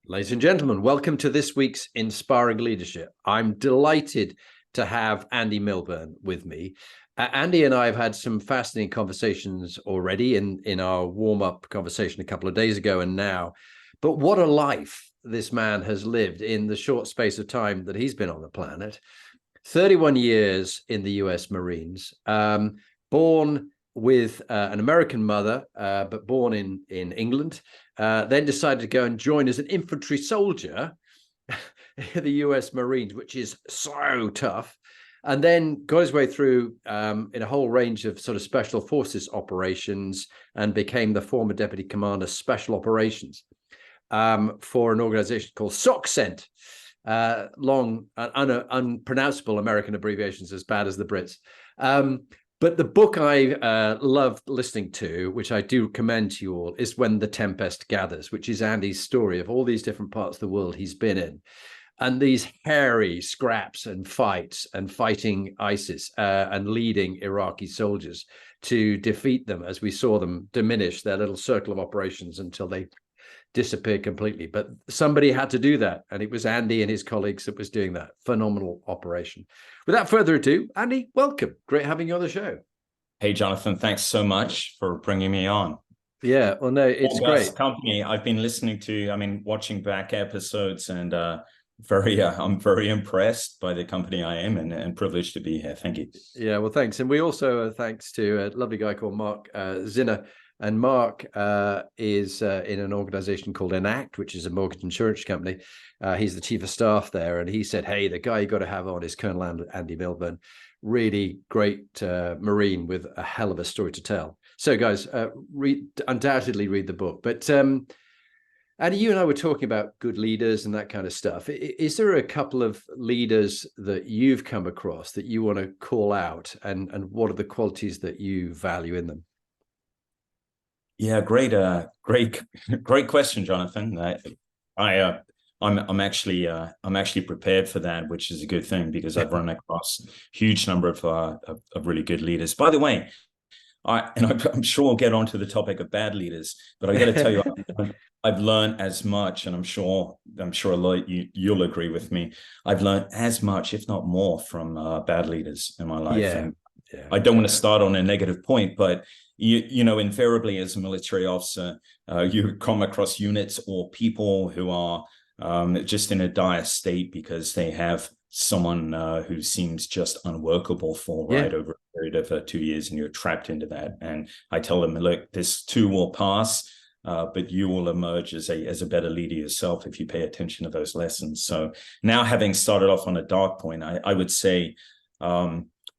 Ladies and gentlemen, welcome to this week's Inspiring Leadership. I'm delighted to have Andy Milburn with me. Andy and I have had some fascinating conversations already in our warm-up conversation a couple of days ago and now. But what a life this man has lived in the short space of time that he's been on the planet. 31 years in the US Marines, born with an American mother, but born in England, then decided to go and join as an infantry soldier in the US Marines, which is so tough, and then got his way through in a whole range of sort of special forces operations and became the former deputy commander special operations for an organization called SOCCENT. Long, unpronounceable American abbreviations, as bad as the Brits. But the book I loved listening to, which I do commend to you all, is When the Tempest Gathers, which is Andy's story of all these different parts of the world he's been in. And these hairy scraps and fights and fighting ISIS and leading Iraqi soldiers to defeat them as we saw them diminish their little circle of operations until they disappeared completely. But somebody had to do that, and it was Andy and his colleagues that was doing that phenomenal operation. Without further ado, Andy, welcome. Great having you on the show. Hey, Jonathan, thanks so much for bringing me on. Yeah, well, no, it's great. Company I've been listening to, watching back episodes, and I'm very impressed by the company I am and privileged to be here. Thank you. Yeah, well, thanks. And we also thanks to a lovely guy called Mark Zinner. And Mark is in an organization called Enact, which is a mortgage insurance company. He's the chief of staff there. And he said, hey, the guy you got to have on is Colonel Andy Milburn. Really great Marine with a hell of a story to tell. So, guys, undoubtedly read the book. But Andy, you and I were talking about good leaders and that kind of stuff. Is there a couple of leaders that you've come across that you want to call out? And what are the qualities that you value in them? Yeah, great question, Jonathan. I'm actually prepared for that, which is a good thing because I've run across a huge number of really good leaders. By the way, I'm sure we'll get onto the topic of bad leaders, but I got to tell you, I've learned as much, and I'm sure a lot you'll agree with me. I've learned as much, if not more, from bad leaders in my life. Yeah. And I don't want to start on a negative point, but you know, invariably as a military officer, you come across units or people who are just in a dire state because they have someone who seems just unworkable for over a period of 2 years, and you're trapped into that. And I tell them, look, this too will pass, but you will emerge as a better leader yourself if you pay attention to those lessons. So now, having started off on a dark point, I would say,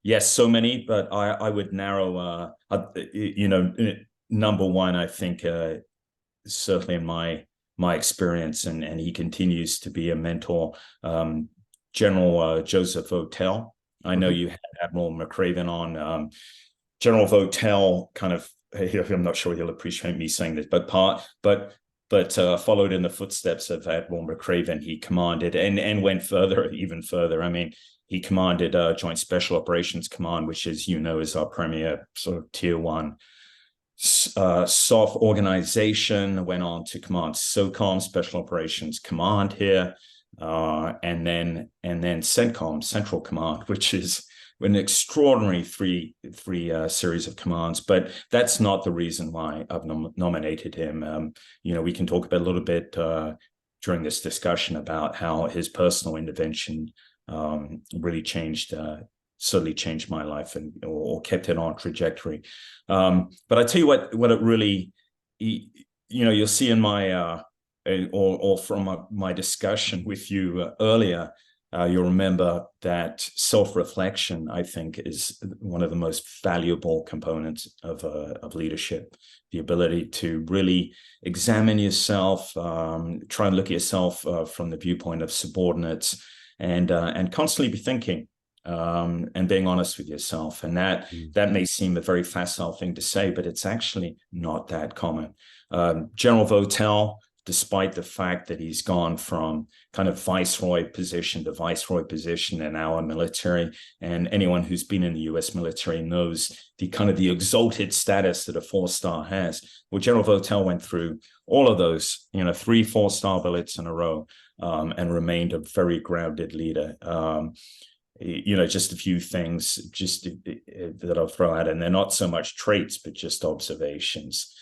yes, so many, but I would narrow, number one, I think, certainly in my experience, and he continues to be a mentor, General Joseph Votel. I know you had Admiral McRaven on. General Votel kind of, I'm not sure he'll appreciate me saying this, but followed in the footsteps of Admiral McRaven. He commanded and went even further. He commanded Joint Special Operations Command, which, as you know, is our premier sort of tier one SOF organization. Went on to command SOCOM, Special Operations Command here, and then CENTCOM, Central Command, which is an extraordinary three series of commands. But that's not the reason why I've nominated him. We can talk about a little bit during this discussion about how his personal intervention really certainly changed my life or kept it on trajectory. But I tell you what it really, you'll see in my or from my discussion with you earlier, you'll remember that self-reflection, I think, is one of the most valuable components of leadership. The ability to really examine yourself, try and look at yourself from the viewpoint of subordinates, and constantly be thinking and being honest with yourself. And that may seem a very facile thing to say, but it's actually not that common. General Votel despite the fact that he's gone from kind of viceroy position to viceroy position in our military. And anyone who's been in the US military knows the kind of the exalted status that a 4-star has. Well, General Votel went through all of those, 3 4-star billets in a row, and remained a very grounded leader. Just a few things just that I'll throw out, and they're not so much traits, but just observations.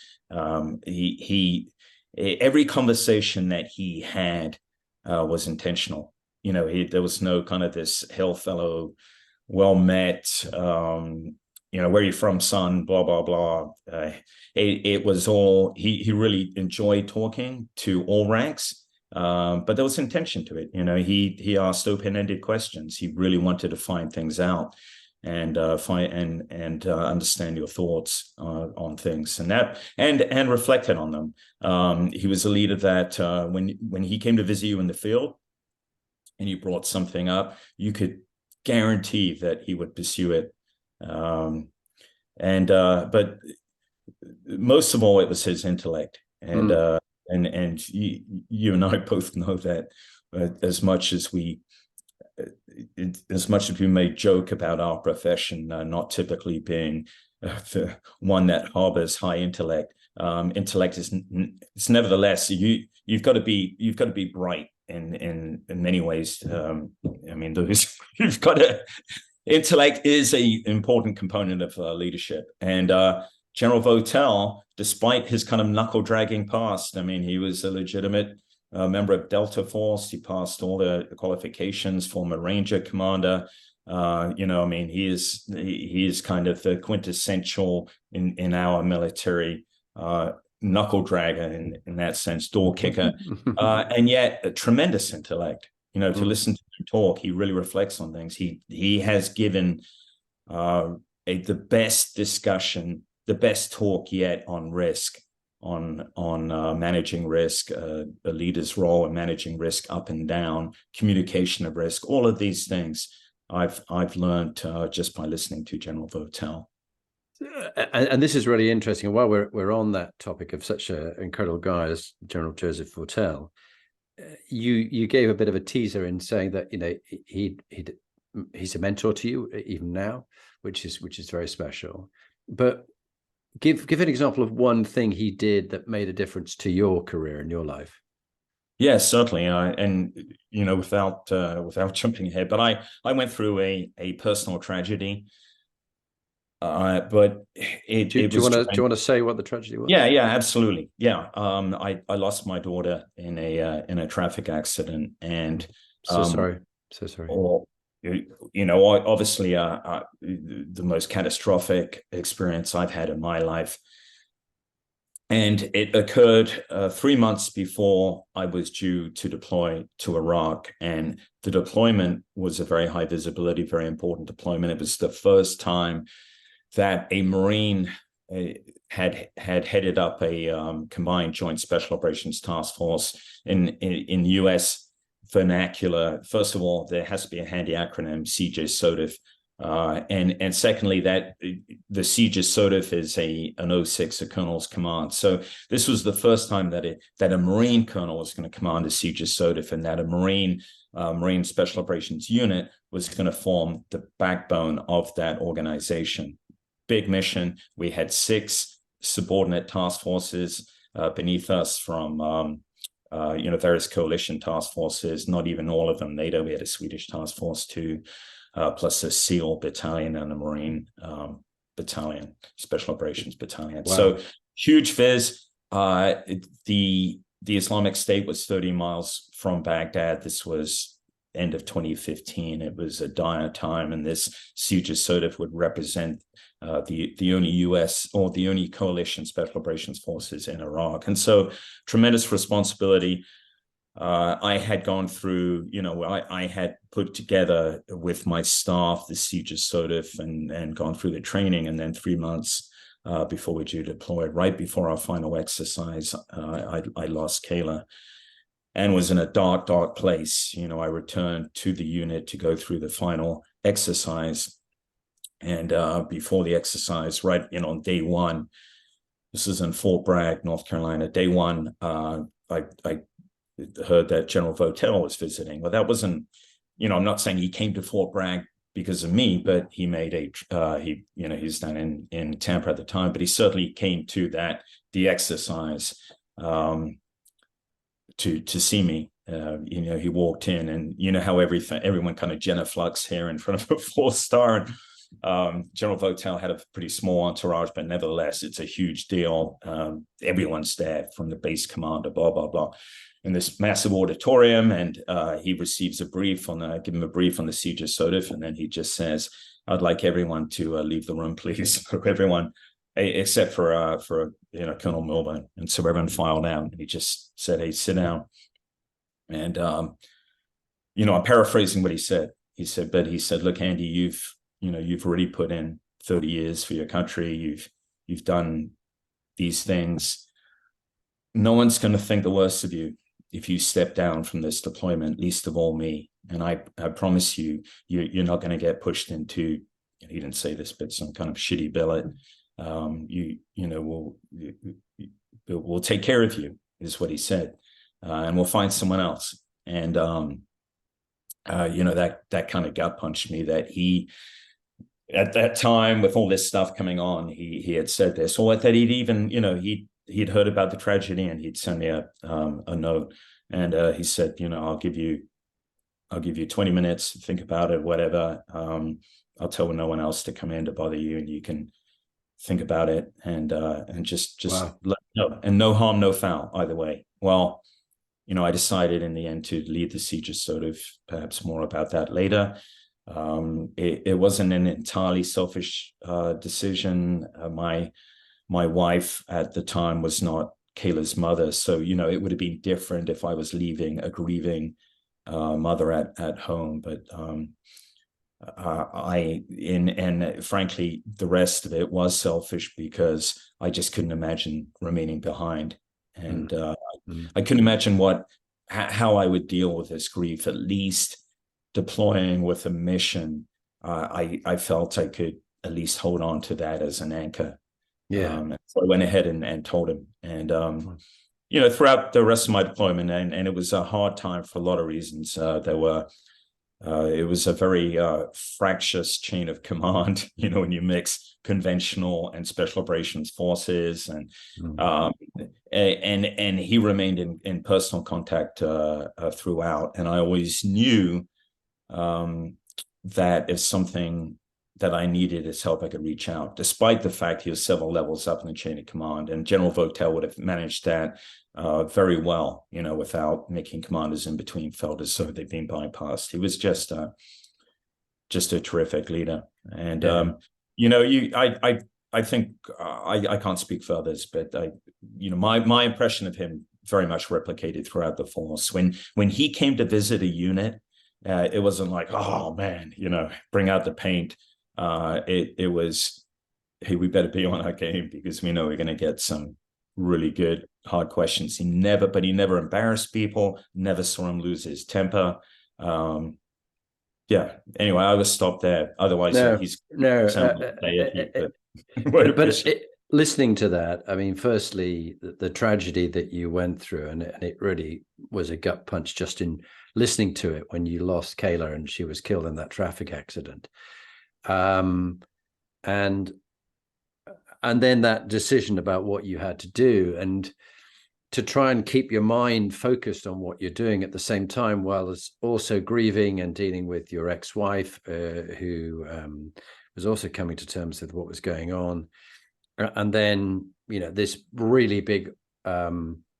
Every conversation that he had was intentional. There was no kind of this hail fellow, well met, where are you from, son, blah, blah, blah. It was all, he really enjoyed talking to all ranks, but there was intention to it. He asked open-ended questions. He really wanted to find things out and understand your thoughts on things, and reflected on them. He was a leader that when he came to visit you in the field and you brought something up, you could guarantee that he would pursue it. But most of all, it was his intellect, and you and I both know that as much as we may joke about our profession not typically being the one that harbors high intellect, intellect is it's nevertheless you've got to be bright in many ways. You've got to. Intellect is a important component of leadership, and General Votel, despite his kind of knuckle dragging past, he was a legitimate member of Delta Force. He passed all the qualifications, former Ranger commander. He is kind of the quintessential in our military knuckle dragger in that sense, door kicker, and yet a tremendous intellect. To listen to him talk, he really reflects on things. He has given the best discussion, the best talk yet on risk, on managing risk, a leader's role in managing risk up and down, communication of risk, all of these things I've learned just by listening to General Votel. And this is really interesting. While we're on that topic of such an incredible guy as General Joseph Votel, you gave a bit of a teaser in saying that he's a mentor to you even now, which is very special. But give an example of one thing he did that made a difference to your career and your life. Yes, certainly, without jumping ahead, but I went through a personal tragedy. But do you want to say what the tragedy was? Yeah, absolutely. Yeah, I lost my daughter in a traffic accident, and so sorry. Or, obviously, the most catastrophic experience I've had in my life, and it occurred 3 months before I was due to deploy to Iraq, and the deployment was a very high visibility, very important deployment. It was the first time that a Marine had headed up a combined joint special operations task force in U.S. vernacular. First of all, there has to be a handy acronym, CJSOTF, and secondly, that the CJSOTF is an 06, a colonel's command. So this was the first time that a Marine colonel was going to command a CJSOTF, and that a Marine Special Operations Unit was going to form the backbone of that organization. Big mission. We had 6 subordinate task forces beneath us from various coalition task forces, not even all of them NATO. We had a Swedish task force too, plus a SEAL battalion and a Marine battalion, Special Operations Battalion. Wow. So huge viz. The Islamic State was 30 miles from Baghdad. This was end of 2015. It was a dire time, and this CJSOTF would represent the only U.S. or the only coalition special operations forces in Iraq. And so tremendous responsibility. I had gone through, I had put together with my staff the CJSOTF and gone through the training, and then 3 months before we due deployed, right before our final exercise, I lost Kayla and was in a dark place. I returned to the unit to go through the final exercise. And before the exercise, right, on day one, this is in Fort Bragg, North Carolina, day one, I heard that General Votel was visiting. Well, that wasn't, I'm not saying he came to Fort Bragg because of me, but he made he's down in Tampa at the time, but he certainly came to the exercise to see me. He walked in, and how everyone kind of genuflects here in front of a 4-star. General Votel had a pretty small entourage, but nevertheless, it's a huge deal. Everyone's there, from the base commander, blah, blah, blah, in this massive auditorium. And he receives give him a brief on the siege of Sodif. And then he just says, I'd like everyone to leave the room, please. Everyone, except for Colonel Milburn. And so everyone filed out. And he just said, hey, sit down. And, I'm paraphrasing what he said. He said, look, Andy, you've already put in 30 years for your country. You've done these things. No one's going to think the worst of you if you step down from this deployment, least of all me. And I promise you're not going to get pushed into, he didn't say this, but some kind of shitty billet. We'll take care of you, is what he said. And we'll find someone else. And, that kind of gut punched me, that he, at that time, with all this stuff coming on, he had said this, or that he'd even, he'd heard about the tragedy, and he'd send me a note. And he said, I'll give you 20 minutes to think about it, whatever. I'll tell no one else to come in to bother you, and you can think about it, and just Wow. let me know. And no harm, no foul, either way. Well, I decided in the end to lead the siege of Sodif. Perhaps more about that later. It wasn't an entirely selfish decision. My wife at the time was not Kayla's mother, so it would have been different if I was leaving a grieving mother at home. But frankly, the rest of it was selfish, because I just couldn't imagine remaining behind. And I couldn't imagine how I would deal with this grief. At least deploying with a mission, I felt I could at least hold on to that as an anchor. Yeah. So I went ahead and told him. And, throughout the rest of my deployment, and it was a hard time for a lot of reasons. It was a very fractious chain of command, when you mix conventional and special operations forces, and he remained in personal contact throughout. And I always knew that if something that I needed his help, I could reach out, despite the fact he was several levels up in the chain of command. And General Votel would have managed that very well, without making commanders in between felt as though they'd been bypassed. He was just a terrific leader. And, I think I can't speak for others, but my impression of him very much replicated throughout the force. When he came to visit a unit, it wasn't like, oh man, bring out the paint. It was, hey, we better be on our game, because we know we're going to get some really good hard questions. He never embarrassed people, never saw him lose his temper. Anyway, I will stop there. Otherwise, listening to that, I mean, firstly, the tragedy that you went through, and it really was a gut punch just in listening to it, when you lost Kayla and she was killed in that traffic accident. And then that decision about what you had to do, and to try and keep your mind focused on what you're doing at the same time, while also grieving and dealing with your ex-wife, who was also coming to terms with what was going on. And then, this really big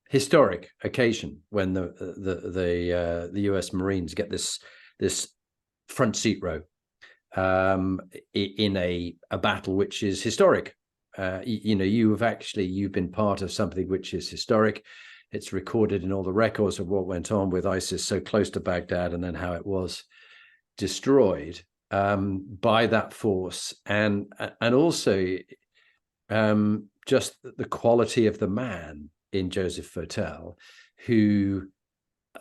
historic occasion when the US Marines get this front seat row in a battle which is historic. You've been part of something which is historic. It's recorded in all the records of what went on with ISIS so close to Baghdad, and then how it was destroyed by that force, and also just the quality of the man in Joseph Votel, who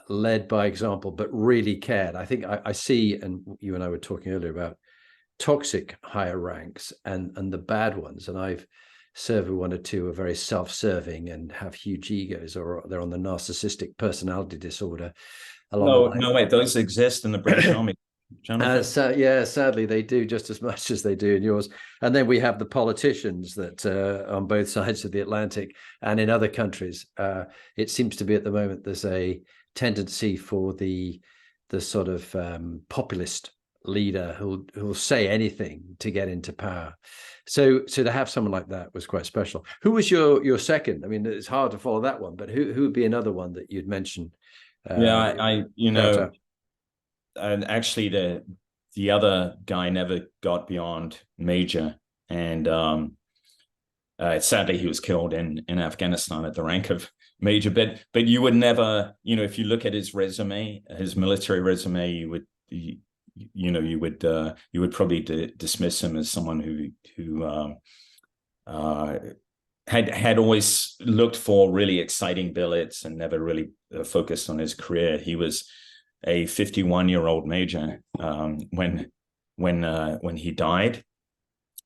led by example, but really cared. I think I see, and you and I were talking earlier about toxic higher ranks and the bad ones. And I've serve with one or two are very self-serving and have huge egos, or they're on the narcissistic personality disorder along the No, line. no, wait, those exist in the British Army, Jonathan. Yeah, sadly they do, just as much as they do in yours. And then we have the politicians that on both sides of the Atlantic and in other countries. It seems to be at the moment there's a tendency for the sort of populist leader who'll say anything to get into power. So to have someone like that was quite special. Who was your second? I mean, it's hard to follow that one, but who would be another one that you'd mention? Yeah, I you Shout know, out. and actually the other guy never got beyond major, and sadly he was killed in Afghanistan at the rank of major. But you would never, if you look at his resume, his military resume, you would probably dismiss him as someone who had always looked for really exciting billets and never really focused on his career. He was a 51-year-old major when he died.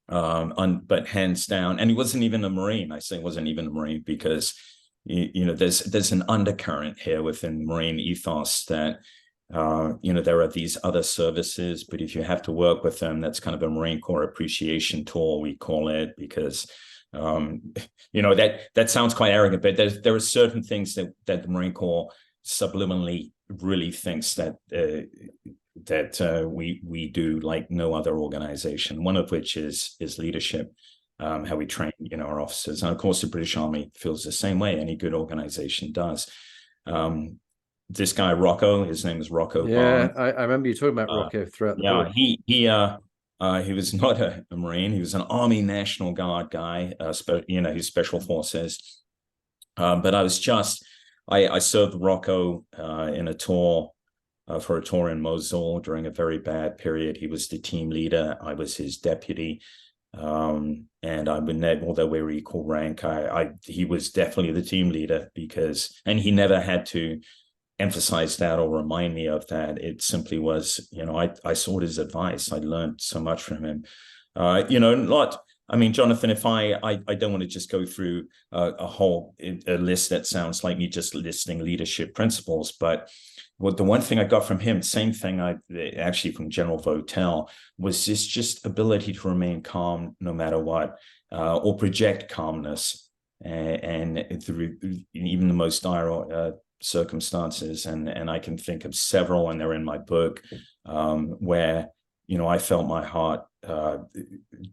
But hands down, and he wasn't even a Marine. I say wasn't even a Marine because there's an undercurrent here within Marine ethos that there are these other services, but if you have to work with them, that's kind of a Marine Corps appreciation tour, we call it, because that sounds quite arrogant, but there are certain things that the Marine Corps subliminally really thinks that we do like no other organization. One of which is leadership, how we train our officers, and of course the British Army feels the same way. Any good organization does. This guy Rocco, his name is Rocco. Yeah, Barnes. I remember you talking about Rocco throughout the book. He was not a Marine. He was an Army National Guard guy. He's Special Forces. But I served Rocco in a tour for a tour in Mosul during a very bad period. He was the team leader. I was his deputy. And I would, although we were equal rank, he was definitely the team leader and he never had to emphasize that or remind me of that. It simply was, I sought his advice. I learned so much from him. Jonathan, if I don't want to just go through a whole list that sounds like me just listing leadership principles, but the one thing I got from him, same thing actually from General Votel, was just ability to remain calm no matter what, or project calmness, and through even the most dire circumstances. And I can think of several, and they're in my book, where I felt my heart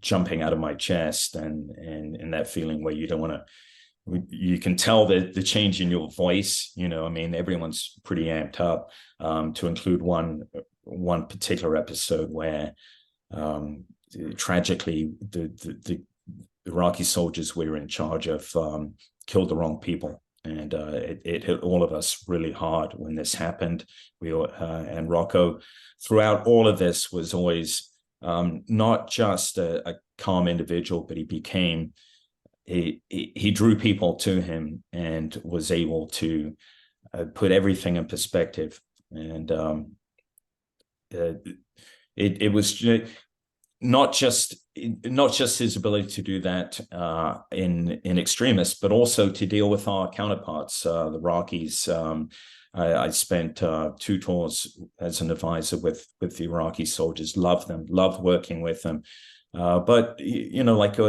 jumping out of my chest, and that feeling where you don't want to. You can tell the change in your voice. Everyone's pretty amped up. To include one particular episode where tragically the Iraqi soldiers we were in charge of killed the wrong people, and it hit all of us really hard when this happened. And Rocco, throughout all of this, was always not just a calm individual, but he drew people to him and was able to put everything in perspective. And it was not just his ability to do that in extremis, but also to deal with our counterparts, the Iraqis. I spent 2 tours as an advisor with the Iraqi soldiers. Loved them, loved working with them. But like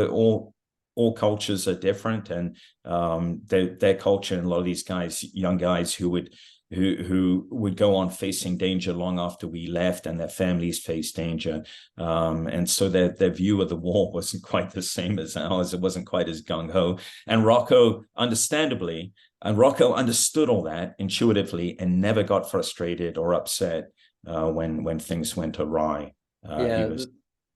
all cultures are different, and their culture, and a lot of these guys, young guys who would go on facing danger long after we left, and their families faced danger, and so their view of the war wasn't quite the same as ours. It wasn't quite as gung-ho. And Rocco understood all that intuitively and never got frustrated or upset when things went awry.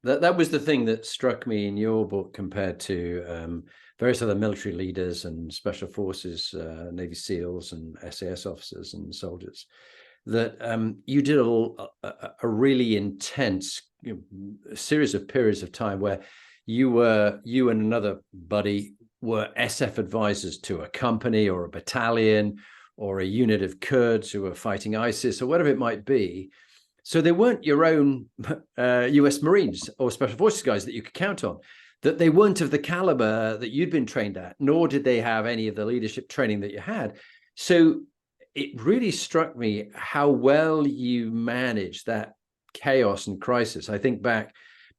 That was the thing that struck me in your book compared to various other military leaders and special forces, Navy SEALs and SAS officers and soldiers, that you did a really intense series of periods of time where you and another buddy were SF advisors to a company or a battalion or a unit of Kurds who were fighting ISIS or whatever it might be. So they weren't your own US Marines or Special Forces guys that you could count on. that they weren't of the caliber that you'd been trained at, nor did they have any of the leadership training that you had. So it really struck me how well you managed that chaos and crisis. I think back,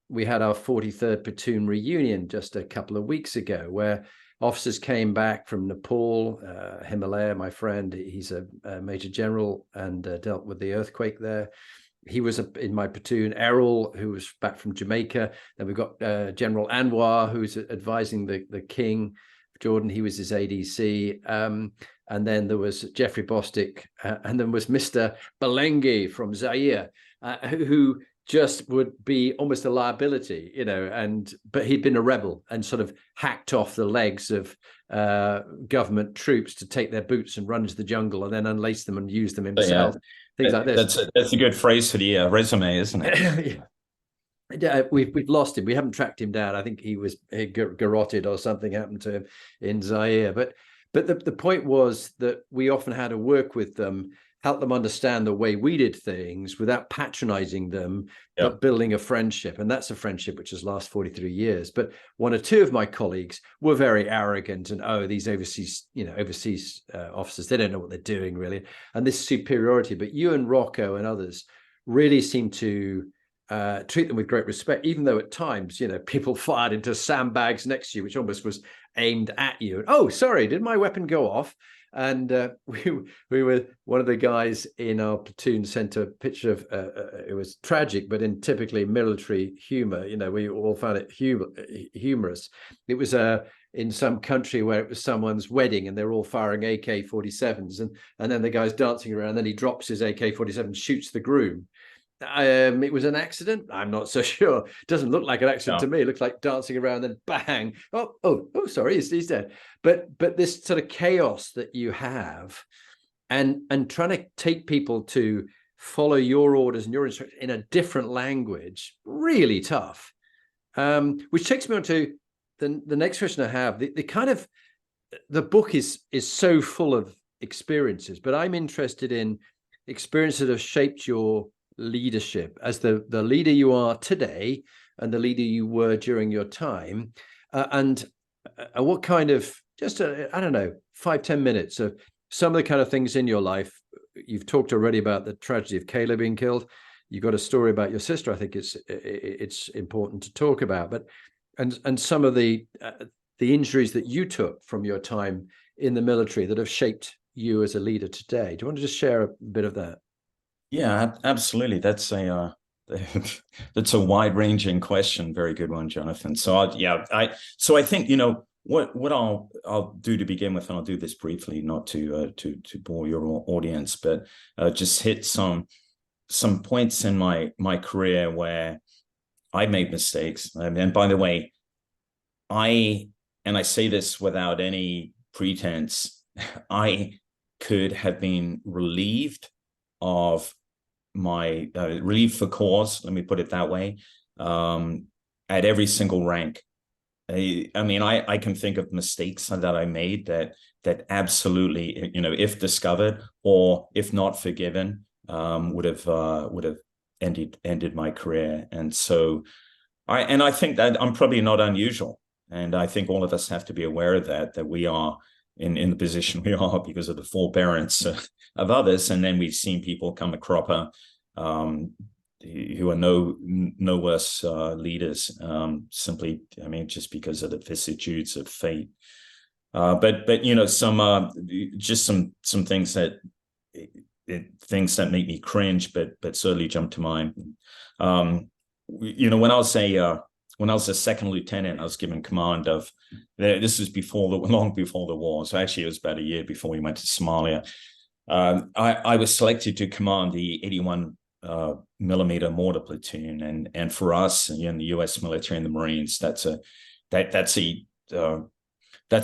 we had our 43rd Platoon reunion just a couple of weeks ago, where officers came back from Nepal, Himalaya. My friend, he's a major general and dealt with the earthquake there. He was in my platoon. Errol, who was back from Jamaica. Then we've got General Anwar, who's advising the King of Jordan. He was his ADC. And then there was Jeffrey Bostic, and then was Mr. Belengi from Zaire, who just would be almost a liability, but he'd been a rebel and sort of hacked off the legs of government troops to take their boots and run into the jungle and then unlace them and use them himself. Yeah. Things like this. That's a good phrase for the resume, isn't it? Yeah. We've lost him. We haven't tracked him down. I think he garroted or something happened to him in Zaire. But the point was that we often had to work with them, help them understand the way we did things without patronizing them, but building a friendship. And that's a friendship which has lasted 43 years. But one or two of my colleagues were very arrogant and, these overseas officers, they don't know what they're doing really. And this superiority. But you and Rocco and others really seem to treat them with great respect, even though at times, people fired into sandbags next to you, which almost was aimed at you. And, oh, sorry, did my weapon go off? And we were, one of the guys in our platoon sent a picture of it was tragic, but in typically military humor. We all found it humorous. It was in some country where it was someone's wedding and they're all firing AK-47s, and then the guy's dancing around. Then he drops his AK-47, shoots the groom. It was an accident. I'm not so sure. It doesn't look like an accident to me. It looks like dancing around and bang. Oh, sorry, he's dead. But this sort of chaos that you have, and trying to take people to follow your orders and your instructions in a different language, really tough. Which takes me on to the next question I have. The book is so full of experiences, but I'm interested in experiences that have shaped your leadership as the leader you are today and the leader you were during your time, and what kind of, just I don't know, 5-10 minutes of some of the kind of things in your life. You've talked already about the tragedy of Kayla being killed. You've got a story about your sister. I think it's important to talk about, but and some of the injuries that you took from your time in the military that have shaped you as a leader today. Do you want to just share a bit of that? Yeah, absolutely. That's a wide-ranging question. Very good one, Jonathan. So I think what I'll do to begin with, and I'll do this briefly, not to bore your audience, but just hit some points in my career where I made mistakes. And by the way, I say this without any pretense, I could have been relieved of my relief for cause, let me put it that way, at every single rank. I can think of mistakes that I made that absolutely, if discovered or if not forgiven, would have ended my career. And so I think that I'm probably not unusual, and I think all of us have to be aware of that we are in the position we are because of the forbearance of others. And then we've seen people come a cropper who are no worse leaders, simply, just because of the vicissitudes of fate. But some things that make me cringe, but certainly jump to mind. When I was a second lieutenant, I was given command of, this was long before the war. So actually it was about a year before we went to Somalia. I was selected to command the 81 millimeter mortar platoon. And for us in the US military and the Marines, that's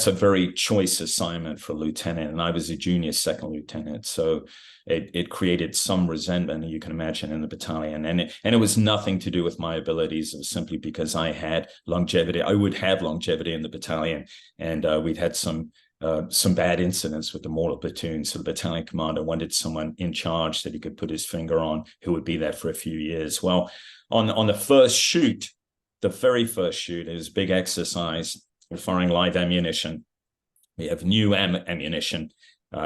a very choice assignment for a lieutenant. And I was a junior second lieutenant. So it created some resentment, you can imagine, in the battalion. And it was nothing to do with my abilities. It was simply because I had longevity. I would have longevity in the battalion. And we'd had some bad incidents with the mortar platoon. So the battalion commander wanted someone in charge that he could put his finger on who would be there for a few years. Well, on the first shoot, the very first shoot is big exercise. We're firing live ammunition. We have new ammunition,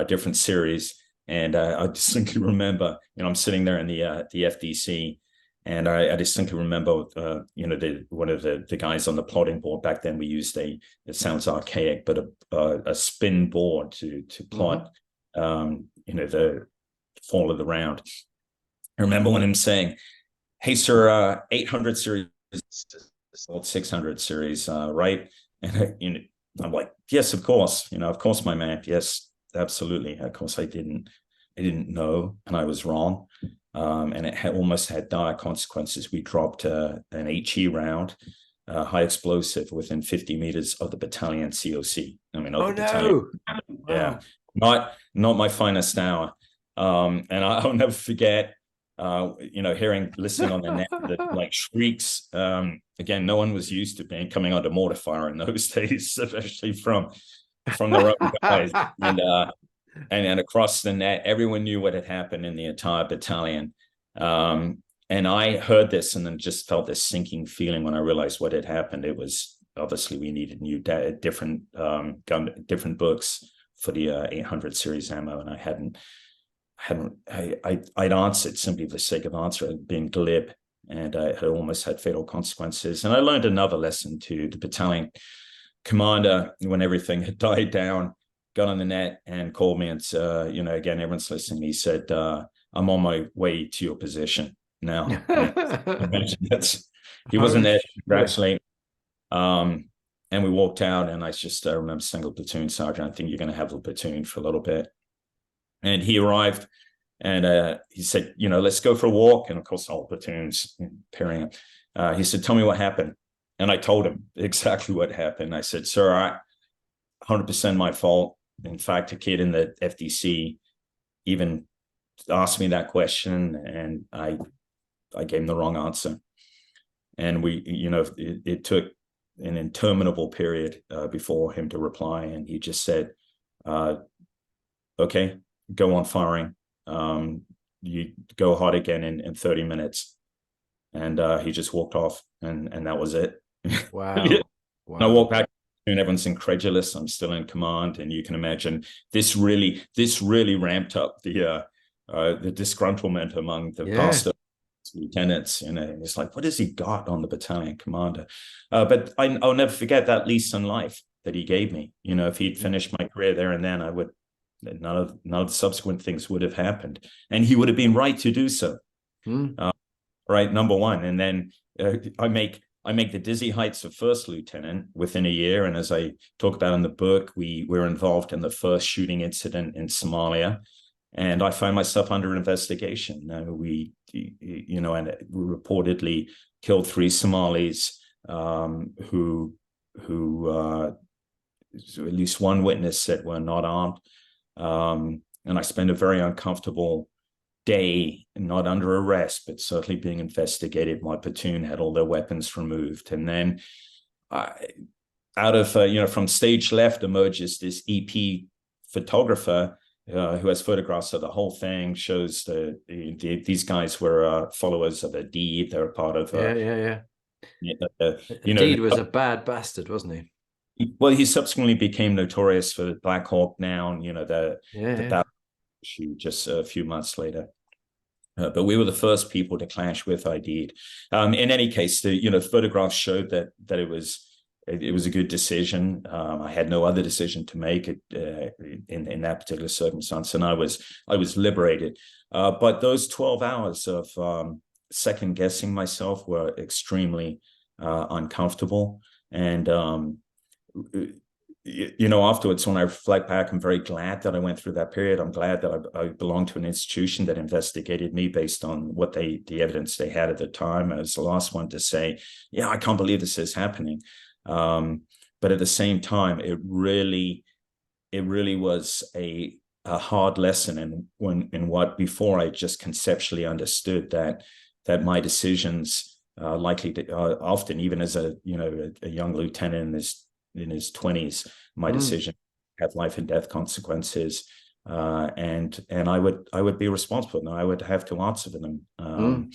different series. And I distinctly remember, I'm sitting there in the FDC, and I distinctly remember, one of the guys on the plotting board back then. We used it sounds archaic, but a spin board to plot, the fall of the round. I remember when him saying, "Hey, sir, 800 series, 600 series, right?" And I'm like, "Yes, of course. Of course, my man. Yes, absolutely. Of course, I didn't know, and I was wrong." And it almost had dire consequences. We dropped an HE round, high explosive, within 50 meters of the battalion COC. Battalion. Yeah, wow. Not my finest hour. And I'll never forget, listening on the net, that like shrieks. Again, no one was used to coming under mortar fire in those days, especially from their own guys. And across the net, everyone knew what had happened in the entire battalion. And I heard this and then just felt this sinking feeling when I realized what had happened. It was obviously we needed new different books for the 800 series ammo, and I'd answered simply for the sake of answering, being glib, and I had almost had fatal consequences. And I learned another lesson too. The battalion commander, when everything had died down, got on the net and called me and again, everyone's listening. He said, "I'm on my way to your position now." He wasn't there to congratulate. And we walked out, and I just remember single platoon sergeant, "I think you're going to have a platoon for a little bit." And he arrived, and he said, "Let's go for a walk." And of course, all platoons pairing up. He said, "Tell me what happened." And I told him exactly what happened. I said, "Sir, 100% my fault. In fact, a kid in the FDC even asked me that question, and I gave him the wrong answer." And it took an interminable period before him to reply, and he just said, "Okay, go on firing. You go hard again in 30 minutes." And he just walked off, and that was it. Wow. Wow. And I walked back, and everyone's incredulous. I'm still in command, and you can imagine this really ramped up the disgruntlement among the past lieutenants. It's like, what has he got on the battalion commander? But I'll never forget that lease on life that he gave me. If he'd finished my career there and then, none of the subsequent things would have happened, and he would have been right to do so. Right, number one. And then I make the dizzy heights of first lieutenant within a year. And as I talk about in the book, we were involved in the first shooting incident in Somalia, and I found myself under investigation. We reportedly killed 3 Somalis, who at least one witness said were not armed. And I spent a very uncomfortable day, not under arrest, but certainly being investigated. My platoon had all their weapons removed. And then out of, from stage left emerges this EP photographer who has photographs of the whole thing, shows these guys were followers of Adid. They're part of... Adid was a bad bastard, wasn't he? Well, he subsequently became notorious for Black Hawk Down, the battle issue just a few months later. But we were the first people to clash with Adid. In any case, the photographs showed that it was a good decision. I had no other decision to make in that particular circumstance, and I was liberated. But those 12 hours of second guessing myself were extremely uncomfortable. And afterwards, when I reflect back, I'm very glad that I went through that period. I'm glad that I belonged to an institution that investigated me based on the evidence they had at the time. I was the last one to say, "Yeah, I can't believe this is happening." But at the same time, it really was a hard lesson, in what before I just conceptually understood that my decisions likely to often, even as a young lieutenant in his 20s, my decision have life and death consequences, and I would be responsible, and I would have to answer for them. And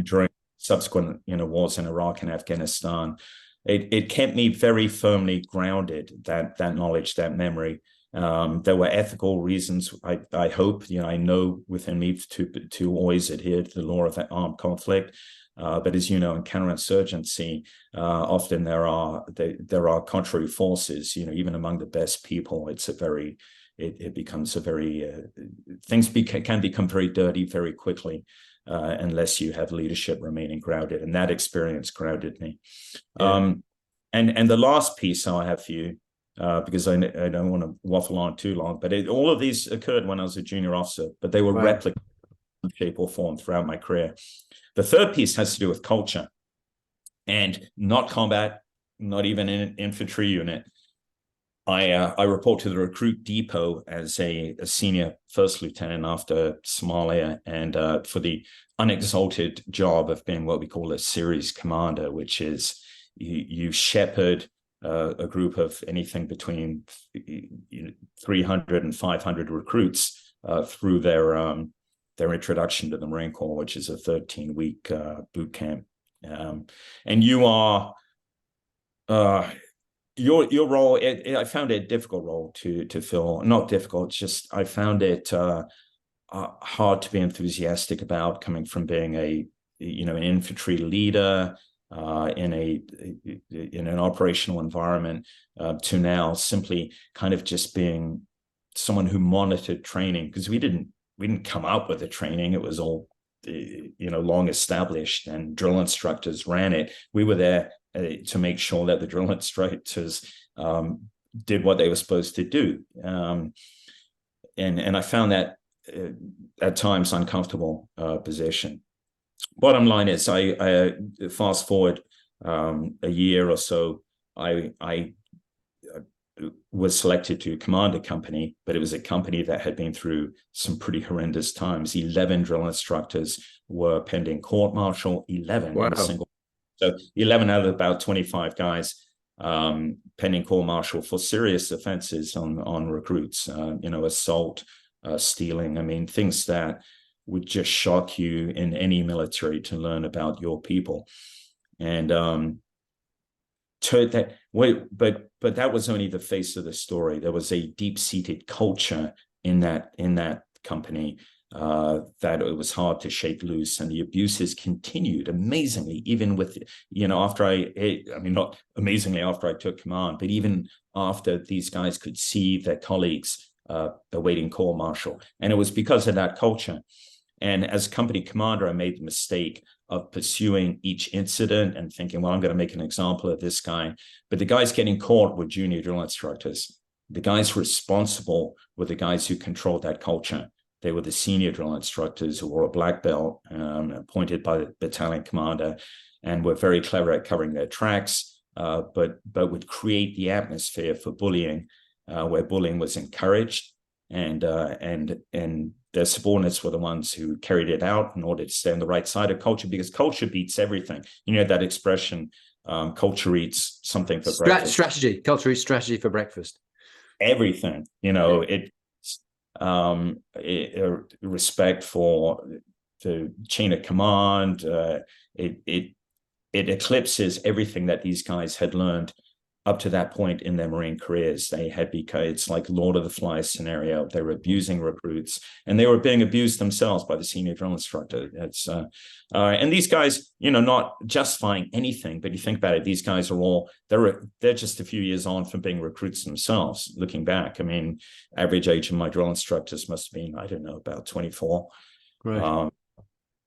during subsequent, wars in Iraq and Afghanistan, it kept me very firmly grounded, that knowledge, that memory. There were ethical reasons, I hope, I know within me to always adhere to the law of armed conflict. But as you know, in counterinsurgency, often there are contrary forces. Even among the best people, it becomes a very things can become very dirty very quickly, unless you have leadership remaining grounded. And that experience grounded me. Yeah. And the last piece I have for you, because I don't want to waffle on too long, but all of these occurred when I was a junior officer, but they were replicated in shape or form throughout my career. The third piece has to do with culture, and not combat, not even in an infantry unit. I report to the recruit depot as a senior first lieutenant after Somalia, and for the unexalted job of being what we call a series commander, which is you shepherd a group of anything between 300 and 500 recruits through their introduction to the Marine Corps, which is a 13-week boot camp. And you are your role. I found it a difficult role to fill. Not difficult, just I found it hard to be enthusiastic about, coming from being an infantry leader in an operational environment, to now simply kind of just being someone who monitored training, because we didn't come up with the training. It was all long established, and drill instructors ran it. We were there to make sure that the drill instructors did what they were supposed to do, and I found that at times uncomfortable position. Bottom line is, I fast forward a year or so, I was selected to command a company, but it was a company that had been through some pretty horrendous times. 11 drill instructors were pending court-martial, 11 in a single. So 11 out of about 25 guys pending court-martial for serious offenses on recruits, assault, stealing. I mean, things that would just shock you in any military to learn about your people. And but that was only the face of the story. There was a deep-seated culture in that company that it was hard to shake loose, and the abuses continued amazingly, even with, not amazingly after I took command, but even after these guys could see their colleagues awaiting court-martial. And it was because of that culture. And as company commander, I made the mistake of pursuing each incident and thinking, well, I'm going to make an example of this guy. But the guys getting caught were junior drill instructors. The guys responsible were the guys who controlled that culture. They were the senior drill instructors who wore a black belt, appointed by the battalion commander, and were very clever at covering their tracks, but would create the atmosphere for bullying, where bullying was encouraged, and their subordinates were the ones who carried it out in order to stay on the right side of culture, because culture beats everything. That expression, culture eats something for breakfast. Strategy, culture eats strategy for breakfast. Everything, respect for the chain of command. It eclipses everything that these guys had learned up to that point in their Marine careers. They had become, it's like Lord of the Flies scenario. They were abusing recruits, and they were being abused themselves by the senior drill instructor. And these guys, not justifying anything, but you think about it, these guys are all, they're just a few years on from being recruits themselves. Looking back, I mean, average age of my drill instructors must have been, I don't know, about 24. Right.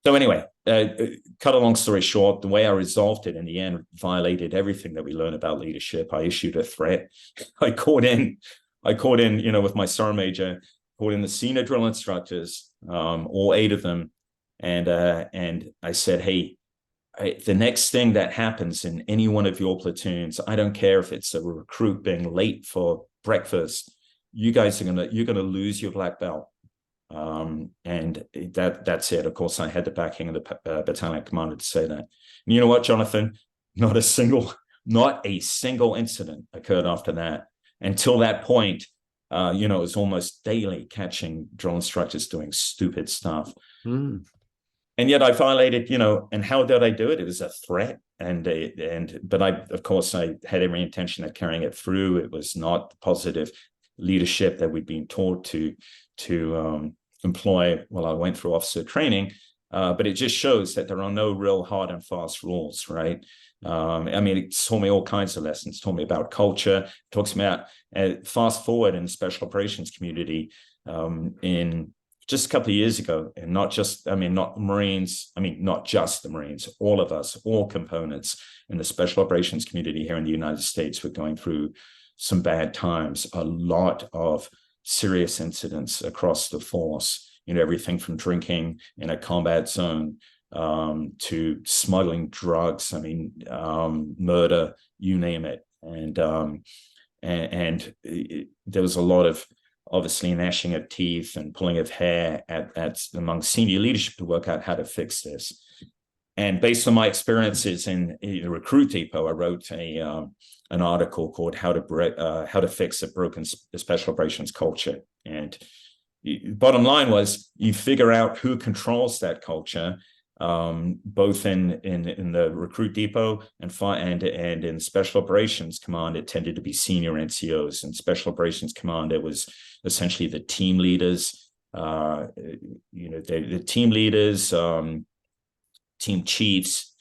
So anyway, cut a long story short, the way I resolved it in the end violated everything that we learn about leadership. I issued a threat. I called in, with my sergeant major, called in the senior drill instructors, all 8 of them. And I said, hey, the next thing that happens in any one of your platoons, I don't care if it's a recruit being late for breakfast, you guys you're gonna lose your black belt. And that's it. Of course, I had the backing of the battalion commander to say that. And you know what, Jonathan? Not a single incident occurred after that. Until that point, it was almost daily catching drill instructors doing stupid stuff. and yet I violated, and how did I do it? It was a threat. But of course, I had every intention of carrying it through. It was not the positive leadership that we'd been taught to employ while I went through officer training. But it just shows that there are no real hard and fast rules, right? I mean, it taught me all kinds of lessons. It taught me about culture. It talks about fast forward in the special operations community in just a couple of years ago, and not just the Marines, all of us, all components in the special operations community here in the United States were going through some bad times, a lot of serious incidents across the force, everything from drinking in a combat zone to smuggling drugs, murder, you name it. And there was a lot of, obviously, gnashing of teeth and pulling of hair among senior leadership to work out how to fix this. And based on my experiences in the recruit depot, I wrote an article called "How to Fix a Broken Special Operations Culture." And bottom line was, you figure out who controls that culture, both in the recruit depot and in special operations command. It tended to be senior NCOs. And special operations command, it was essentially the team leaders, the team leaders, team chiefs.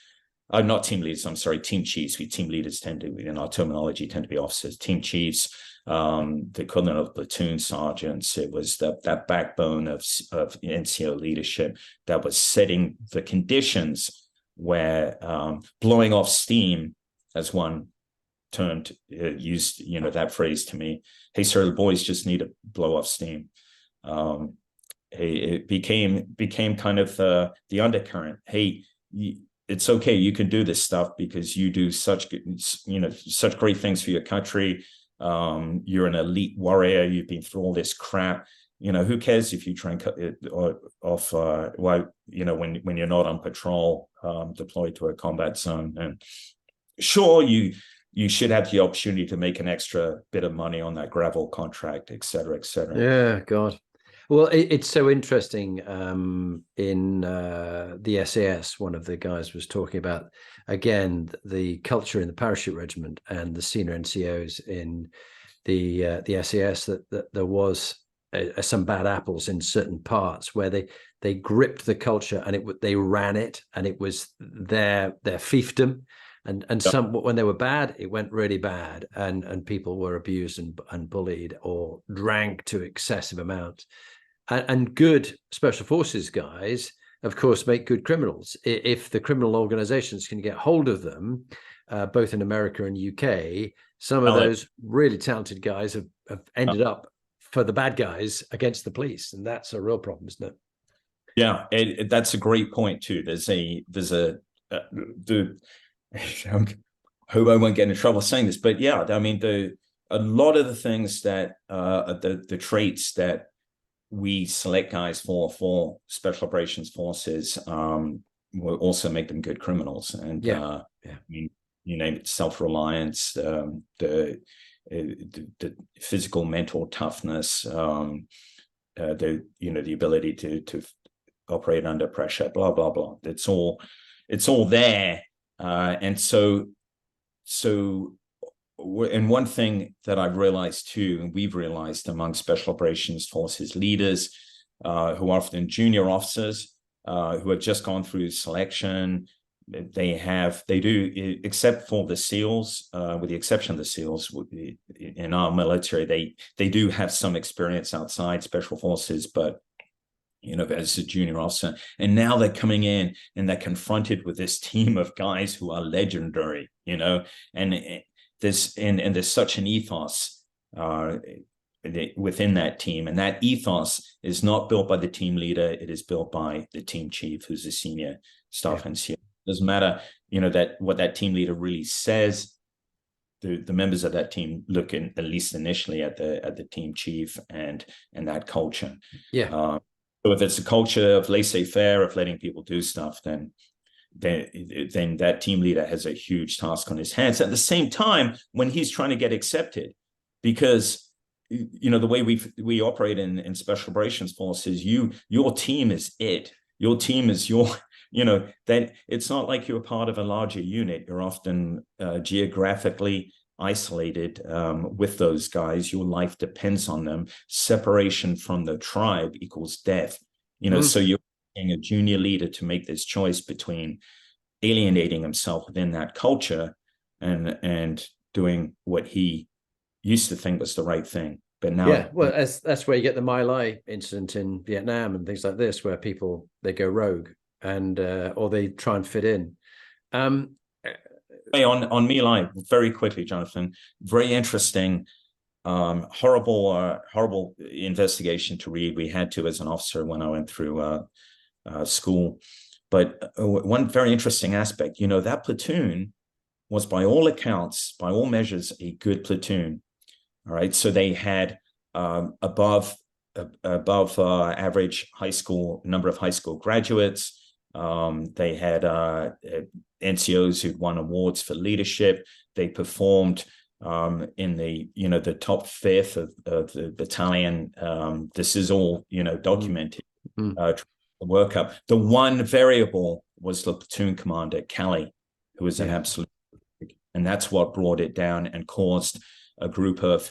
Not team leaders, I'm sorry, team chiefs. Team leaders tend to, in our terminology, tend to be officers. Team chiefs, the equivalent of platoon sergeants. It was that backbone of NCO leadership that was setting the conditions where blowing off steam, as one used that phrase to me. Hey, sir, the boys just need to blow off steam. It became kind of the undercurrent. Hey, it's okay, you can do this stuff because you do such great things for your country. You're an elite warrior. You've been through all this crap. Who cares if you try and cut it off when you're not on patrol, deployed to a combat zone. And sure, you should have the opportunity to make an extra bit of money on that gravel contract, et cetera, et cetera. Yeah, God. Well, it's so interesting. In the SAS, one of the guys was talking about, again, the culture in the parachute regiment and the senior NCOs in the SAS, that there was some bad apples in certain parts where they gripped the culture and they ran it, and it was their fiefdom. And some, when they were bad, it went really bad, and people were abused and bullied or drank to excessive amounts. And good special forces guys, of course, make good criminals. If the criminal organizations can get hold of them, both in America and UK, some of those really talented guys have ended up for the bad guys against the police, and that's a real problem, isn't it? Yeah, that's a great point too. There's a I hope I won't get in trouble saying this, but yeah, I mean, a lot of the things that the traits that we select guys for special operations forces will also make them good criminals. And I mean, you name it, self-reliance, the physical, mental toughness, the ability to operate under pressure, blah blah blah. It's all there. And so and one thing that I've realized too, and we've realized among special operations forces leaders, who are often junior officers, who have just gone through selection, they do, except for the SEALs, with the exception of the SEALs in our military, they do have some experience outside special forces, but as a junior officer. And now they're coming in and they're confronted with this team of guys who are legendary, and there's such an ethos within that team. And that ethos is not built by the team leader. It is built by the team chief, who's a senior staff NCO. Doesn't matter, that what that team leader really says. The members of that team look at least initially at the team chief and that culture. Yeah. So if it's a culture of laissez-faire, of letting people do stuff, then that team leader has a huge task on his hands. At the same time, when he's trying to get accepted, because the way we operate in special operations forces, your team is it. Your team is then it's not like you're part of a larger unit. You're often geographically isolated with those guys. Your life depends on them. Separation from the tribe equals death. So you're being a junior leader to make this choice between alienating himself within that culture and doing what he used to think was the right thing. But now, well, that's where you get the My Lai incident in Vietnam and things like this, where people, they go rogue and or they try and fit in. On My Lai, very quickly, Jonathan, very interesting, horrible investigation to read. We had to as an officer when I went through school. But one very interesting aspect, that platoon was, by all accounts, by all measures, a good platoon. All right, so they had above average number of high school graduates. They had NCOs who'd won awards for leadership. They performed in the top fifth of the battalion. This is all documented. Workup. The one variable was the platoon commander, Kelly, who was an absolute, and that's what brought it down and caused a group of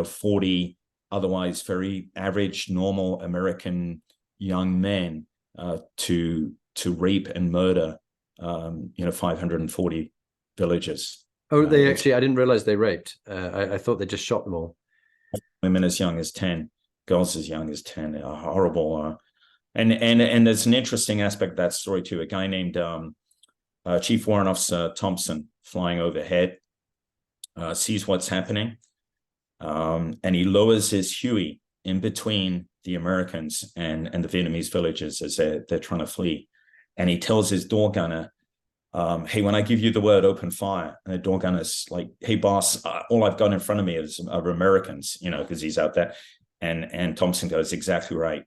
40 otherwise very average, normal American young men to rape and murder 540 villagers. Oh, they actually, I didn't realize they raped. I thought they just shot them all. Women as young as 10, girls as young as 10. Horrible. And there's an interesting aspect of that story too. A guy named Chief Warrant Officer Thompson, flying overhead, sees what's happening, and he lowers his Huey in between the Americans and the Vietnamese villagers as they're trying to flee. And he tells his door gunner, hey, when I give you the word, open fire. And the door gunner's like, hey, boss, all I've got in front of me are Americans, because he's out there. And Thompson goes, exactly right.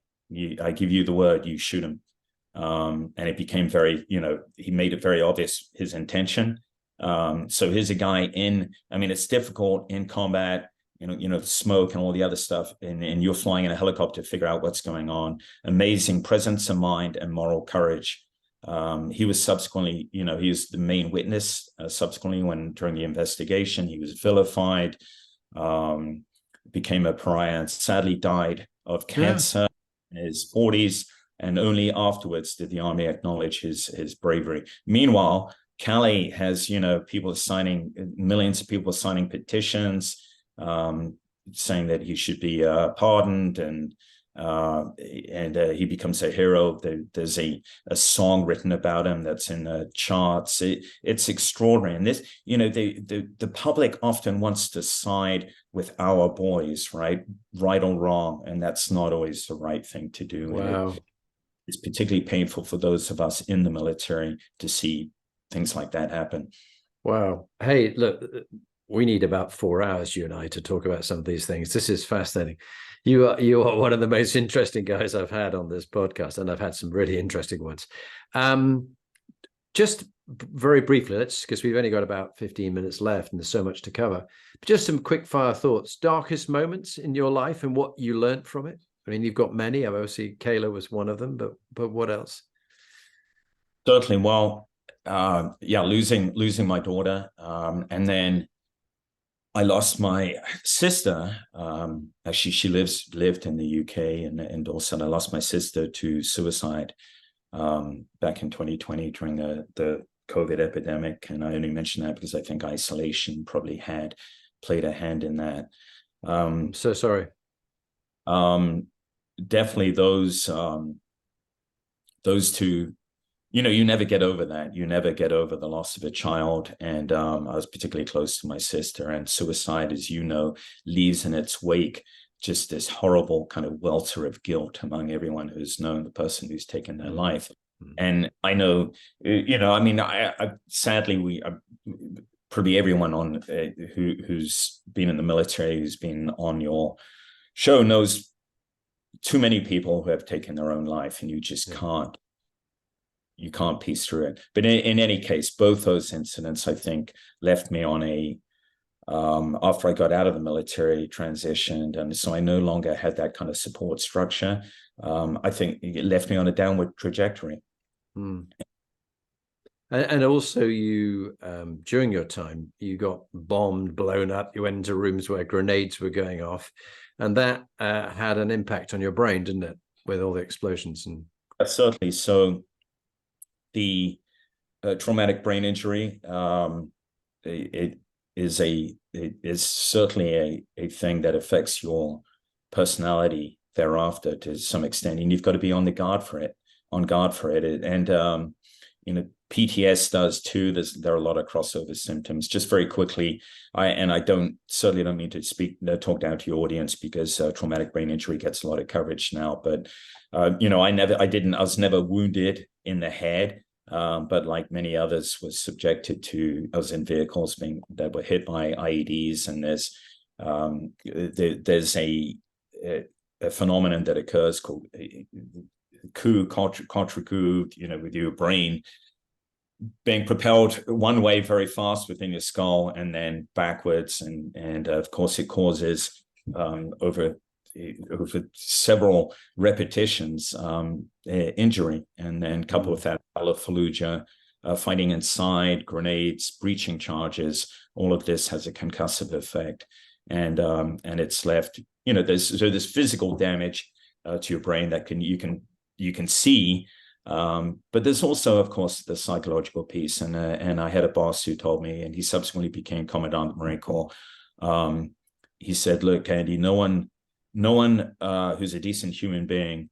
I give you the word, you shoot him. And it became very, he made it very obvious his intention. So here's a guy it's difficult in combat, the smoke and all the other stuff, and you're flying in a helicopter to figure out what's going on. Amazing presence of mind and moral courage. He was subsequently, he was the main witness subsequently during the investigation. He was vilified, became a pariah, and sadly died of cancer in his 40s. And only afterwards did the Army acknowledge his bravery. Meanwhile, Cali has, millions of people signing petitions, saying that he should be pardoned, and he becomes a hero. There's a song written about him that's in the charts. It's extraordinary. And this, the public often wants to side with our boys, right or wrong, and that's not always the right thing to do. Wow. It's particularly painful for those of us in the military to see things like that happen. Wow. Hey, look, we need about 4 hours, you and I, to talk about some of these things. This is fascinating. You are one of the most interesting guys I've had on this podcast, and I've had some really interesting ones. Just very briefly, because we've only got about 15 minutes left and there's so much to cover. Just some quick fire thoughts. Darkest moments in your life and what you learned from it. I mean, you've got many. Obviously, Kayla was one of them, but what else? Certainly. Well, losing my daughter, and then I lost my sister. Actually, she lived in the UK in Dorset. I lost my sister to suicide back in 2020 during the COVID epidemic, and I only mention that because I think isolation probably played a hand in that. So sorry. Definitely those two, you never get over that. You never get over the loss of a child. And I was particularly close to my sister, and suicide, as you know, leaves in its wake just this horrible kind of welter of guilt among everyone who's known the person who's taken their life. And I know, sadly, probably everyone on who's been in the military, who's been on your show, knows too many people who have taken their own life, and you just can't piece through it. But in any case, both those incidents, I think, left me on after I got out of the military, transitioned, and so I no longer had that kind of support structure. I think it left me on a downward trajectory. And also, you during your time, you got bombed, blown up. You went into rooms where grenades were going off, and that had an impact on your brain, didn't it, with all the explosions and. Certainly. So the traumatic brain injury, it is certainly a thing that affects your personality thereafter to some extent, and you've got to be on guard for it. And PTS does too. There are a lot of crossover symptoms. Just very quickly, I certainly don't mean to talk down to your audience, because traumatic brain injury gets a lot of coverage now. But I was never wounded in the head. But like many others, I was in vehicles that were hit by IEDs, and there's a phenomenon that occurs called contre coup, with your brain being propelled one way very fast within your skull and then backwards, and of course it causes over several repetitions injury, and then couple with that Fallujah, fighting inside, grenades, breaching charges, all of this has a concussive effect, and it's left, there's physical damage to your brain that you can see, but there's also, of course, the psychological piece. And I had a boss who told me, and he subsequently became Commandant of the Marine Corps. He said, "Look, Andy, no one who's a decent human being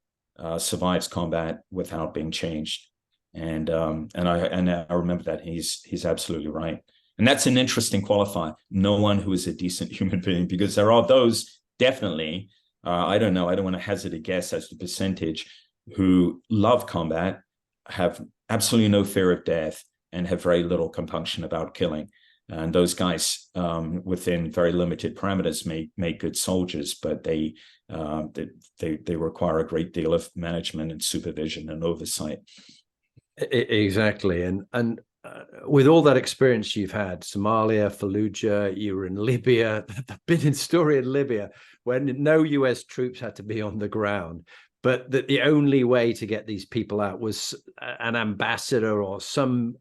survives combat without being changed." And I remember that. He's absolutely right. And that's an interesting qualifier. No one who is a decent human being, because there are those definitely. I don't know. I don't want to hazard a guess as to percentage who love combat, have absolutely no fear of death, and have very little compunction about killing. And those guys, within very limited parameters, make good soldiers, but they require a great deal of management and supervision and oversight. Exactly, and with all that experience you've had, Somalia, Fallujah, you were in Libya, the bit in story in Libya when no US troops had to be on the ground, but that the only way to get these people out was an ambassador or some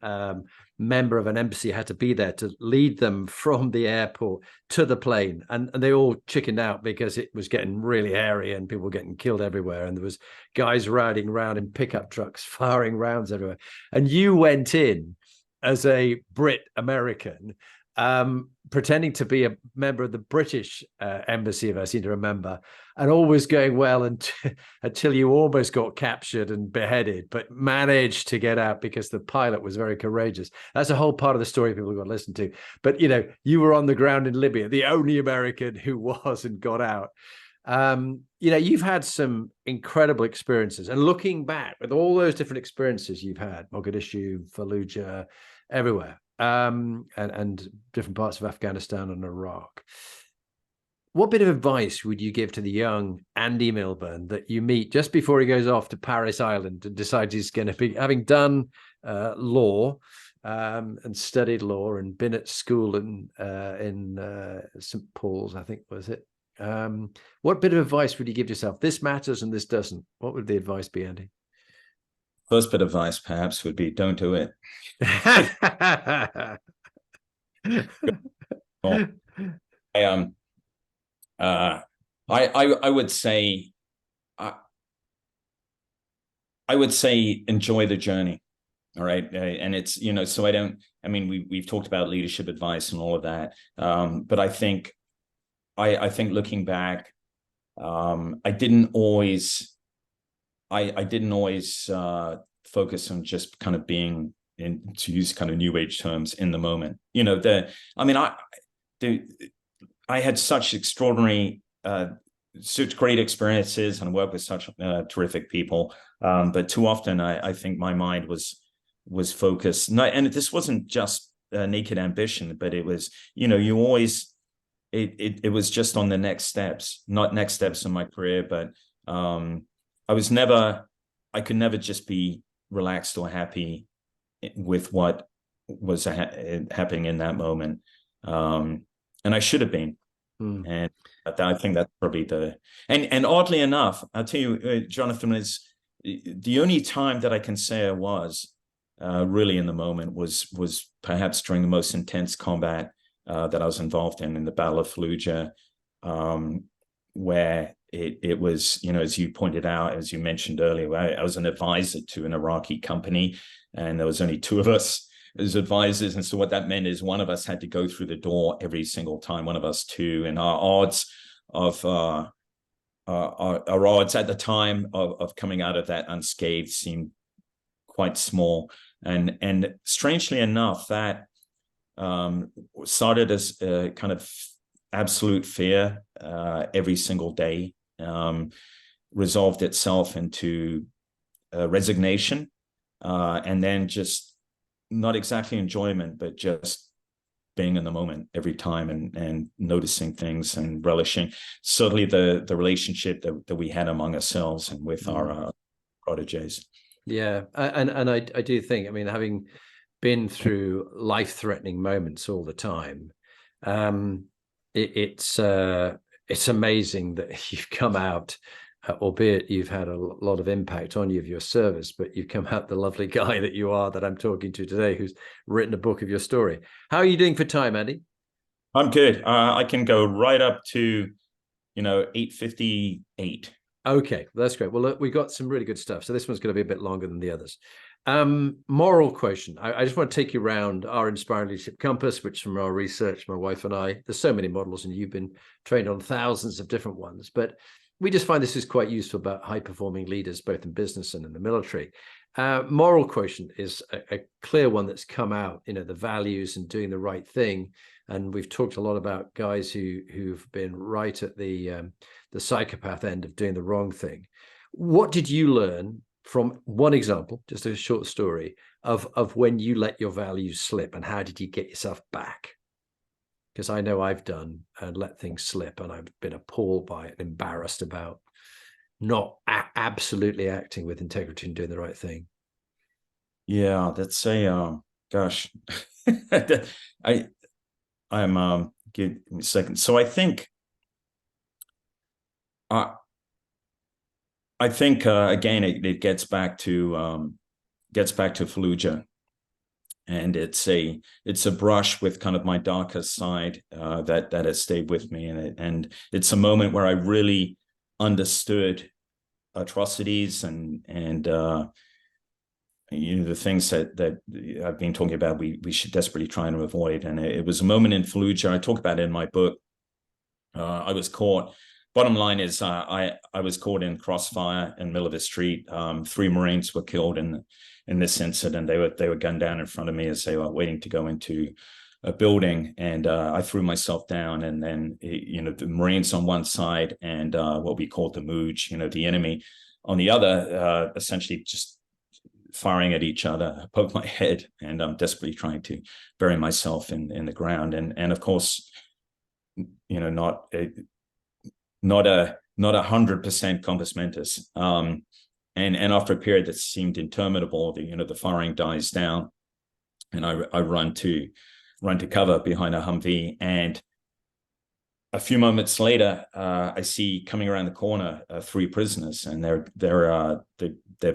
member of an embassy had to be there to lead them from the airport to the plane, and they all chickened out because it was getting really hairy and people were getting killed everywhere, and there was guys riding around in pickup trucks firing rounds everywhere, and you went in as a Brit American, pretending to be a member of the British embassy, if I seem to remember, and all was going well until you almost got captured and beheaded, but managed to get out because the pilot was very courageous. That's a whole part of the story people got to listen to. But, you were on the ground in Libya, the only American who was and got out. You've had some incredible experiences. And looking back with all those different experiences you've had, Mogadishu, Fallujah, everywhere, and different parts of Afghanistan and Iraq. What bit of advice would you give to the young Andy Milburn that you meet just before he goes off to Paris Island and decides he's going to be, having done law and studied law and been at school in St. Paul's, I think, was it? What bit of advice would you give yourself? This matters and this doesn't. What would the advice be, Andy? First bit of advice perhaps would be don't do it. I would say enjoy the journey. All right. And it's, so we've talked about leadership advice and all of that. But I think looking back, I didn't always focus on just kind of being, to use kind of new age terms, in the moment. I had such such great experiences and worked with such terrific people. But too often I think my mind was focused. And this wasn't just naked ambition, but it was, you always, it was just on the next steps, not next steps in my career, but I could never just be relaxed or happy with what was happening in that moment. And I should have been. And I think that's probably and oddly enough, I'll tell you, Jonathan, is the only time that I can say I was really in the moment was perhaps during the most intense combat that I was involved in the Battle of Fallujah, where it was, as you pointed out, as you mentioned earlier, I was an advisor to an Iraqi company, and there was only two of us as advisors. And so what that meant is one of us had to go through the door every single time, one of us two, and our odds at the time of coming out of that unscathed seemed quite small. And strangely enough, that started as a kind of absolute fear every single day, resolved itself into resignation, and then just not exactly enjoyment, but just being in the moment every time and noticing things and relishing certainly the relationship that we had among ourselves and with our proteges. Yeah, and I do think, I mean, having been through life-threatening moments all the time, it's amazing that you've come out, albeit you've had a lot of impact on you of your service, but you've come out the lovely guy that you are, that I'm talking to today, who's written a book of your story. How are you doing for time, Andy? I'm good. I can go right up to 8:58. Okay, that's great. Well, look, we got some really good stuff. So this one's going to be a bit longer than the others. Moral question. I just want to take you around our Inspiring Leadership Compass, which from our research, my wife and I, there's so many models, and you've been trained on thousands of different ones, but we just find this is quite useful about high-performing leaders, both in business and in the military. Moral quotient is a clear one that's come out, the values and doing the right thing. And we've talked a lot about guys who've been right at the psychopath end of doing the wrong thing. What did you learn from one example, just a short story, of when you let your values slip, and how did you get yourself back? Because I know I've done and let things slip, and I've been appalled by it, embarrassed about not absolutely acting with integrity and doing the right thing. Yeah, that's gosh, give me a second. So I think again it gets back to Fallujah, and it's a brush with kind of my darker side that has stayed with me, and it's a moment where I really understood atrocities and the things that I've been talking about we should desperately try and avoid. And it was a moment in Fallujah. I talk about it in my book. I was caught. Bottom line is I was caught in crossfire in the middle of the street. 3 Marines were killed in this incident. They were gunned down in front of me as they were waiting to go into a building, and I threw myself down. And then the Marines on one side and what we called the Mooj, the enemy, on the other, essentially just firing at each other above my head, and I'm desperately trying to bury myself in the ground. And of course, not 100% compass mentis. And after a period that seemed interminable, the firing dies down, and I run to cover behind a Humvee. And a few moments later, I see coming around the corner 3 prisoners, and they're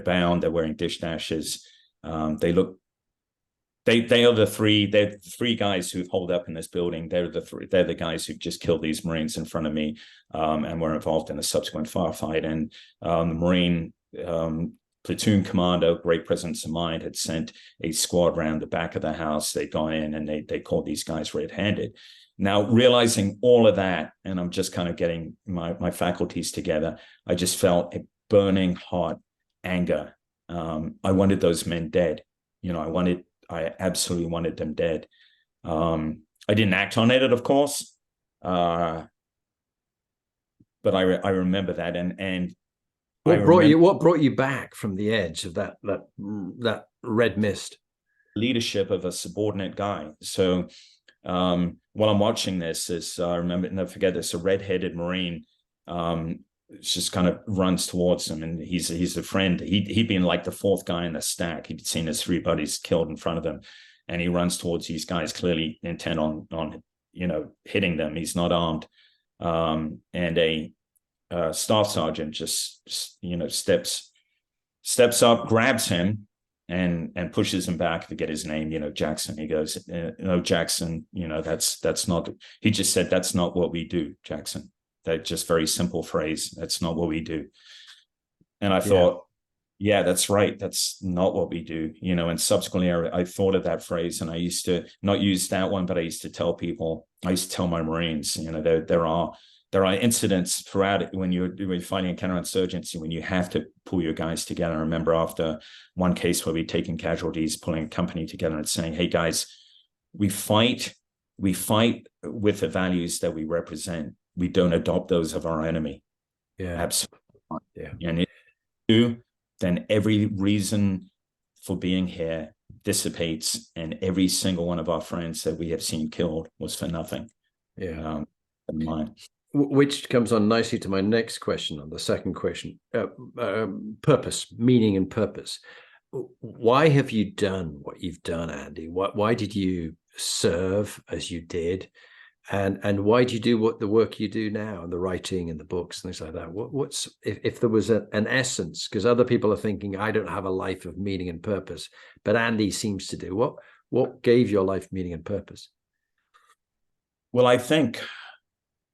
bound. They're wearing dish dashes. They are the 3 guys who've holed up in this building. They're the guys who've just killed these Marines in front of me, and were involved in a subsequent firefight. And the Marine platoon commander, great presence of mind, had sent a squad around the back of the house. They'd gone in and they caught these guys red-handed. Now, realizing all of that, and I'm just kind of getting my faculties together, I just felt a burning hot anger. I wanted those men dead. I absolutely wanted them dead. I didn't act on it, of course, but I remember that. And what brought you back from the edge of that red mist? Leadership of a subordinate guy. So while I'm watching this, I remember, never forget this, a red-headed Marine just kind of runs towards him, and he's a friend. He'd been like the 4th guy in the stack. He'd seen his 3 buddies killed in front of him, and he runs towards these guys, clearly intent on hitting them. He's not armed, and a staff sergeant just steps up, grabs him, and pushes him back to get his name, Jackson. He goes, no, Jackson, that's not, he just said, that's not what we do, Jackson. That just very simple phrase. That's not what we do. And I thought, yeah, that's right. That's not what we do, and subsequently I thought of that phrase, and I used to not use that one, but I used to tell people, I used to tell my Marines, there are incidents throughout it when you're fighting a counterinsurgency when you have to pull your guys together. I remember after one case where we'd taken casualties, pulling a company together and saying, hey guys, we fight with the values that we represent. We don't adopt those of our enemy. Yeah. Absolutely. Yeah. And if you do, then every reason for being here dissipates, and every single one of our friends that we have seen killed was for nothing. Yeah. In mind. Which comes on nicely to my next question, on the second question, purpose, meaning and purpose. Why have you done what you've done, Andy? Why did you serve as you did? And why do you do the work you do now, and the writing and the books and things like that? What's if there was an essence? Because other people are thinking, I don't have a life of meaning and purpose, but Andy seems to do. What gave your life meaning and purpose? Well, I think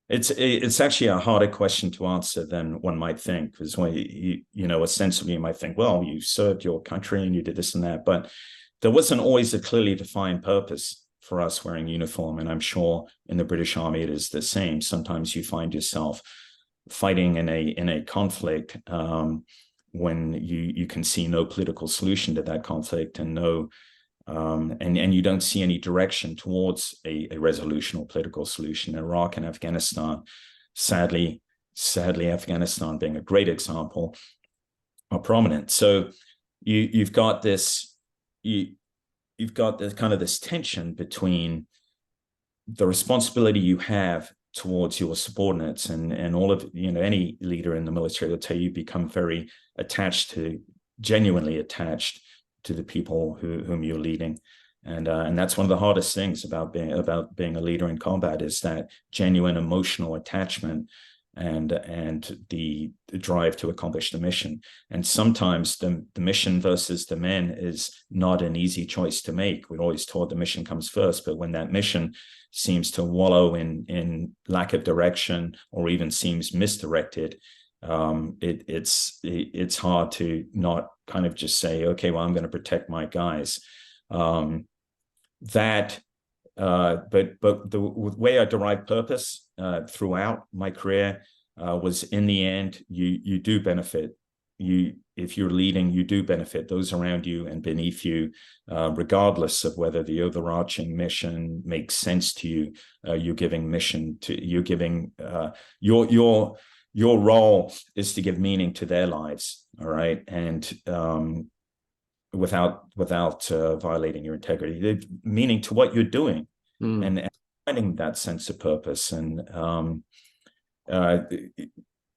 it's actually a harder question to answer than one might think, because when ostensibly you might think, well, you served your country and you did this and that, but there wasn't always a clearly defined purpose for us wearing uniform. And I'm sure in the British Army it is the same. Sometimes you find yourself fighting in a conflict when you can see no political solution to that conflict, and and you don't see any direction towards a resolution or political solution. Iraq and Afghanistan, sadly, Afghanistan being a great example, are prominent. So you've got this kind of this tension between the responsibility you have towards your subordinates, and all of any leader in the military will tell you become very genuinely attached to the people whom you're leading, and that's one of the hardest things about being a leader in combat, is that genuine emotional attachment and the drive to accomplish the mission. And sometimes the mission versus the men is not an easy choice to make. We're always told the mission comes first, but when that mission seems to wallow in lack of direction, or even seems misdirected, it's hard to not kind of just say, okay, well, I'm going to protect my guys. But the way I derived purpose throughout my career was, in the end, you do benefit. If you're leading, you do benefit those around you and beneath you, regardless of whether the overarching mission makes sense to you. Your role is to give meaning to their lives, all right, and without violating your integrity, meaning to what you're doing, and finding that sense of purpose. And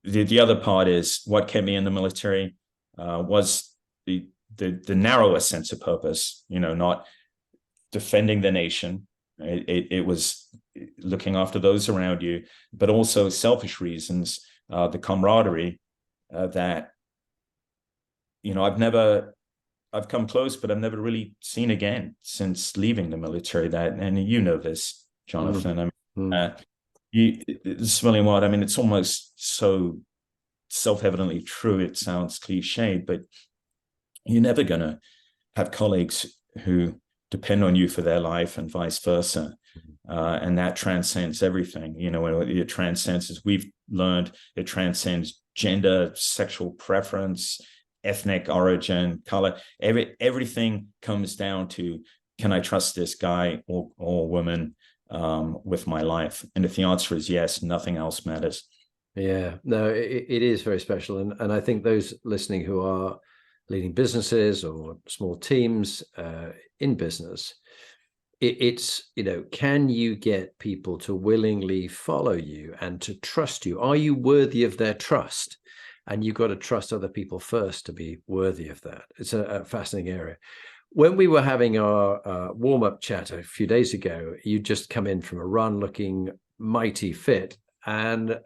the other part is, what kept me in the military was the narrower sense of purpose. Not defending the nation. It was looking after those around you, but also selfish reasons. The camaraderie that I've come close, but I've never really seen again since leaving the military. And this, Jonathan. Smelling what I mean, it's almost so self-evidently true. It sounds cliched, but you're never going to have colleagues who depend on you for their life, and vice versa. And that transcends everything. It transcends, as we've learned, it transcends gender, sexual preference, ethnic origin, color. Everything comes down to, can I trust this guy or woman with my life? And if the answer is yes, nothing else matters. Yeah, no, it is very special. And I think those listening who are leading businesses or small teams in business, it's, can you get people to willingly follow you and to trust you? Are you worthy of their trust? And you've got to trust other people first to be worthy of that. It's a fascinating area. When we were having our warm-up chat a few days ago, you'd just come in from a run looking mighty fit. And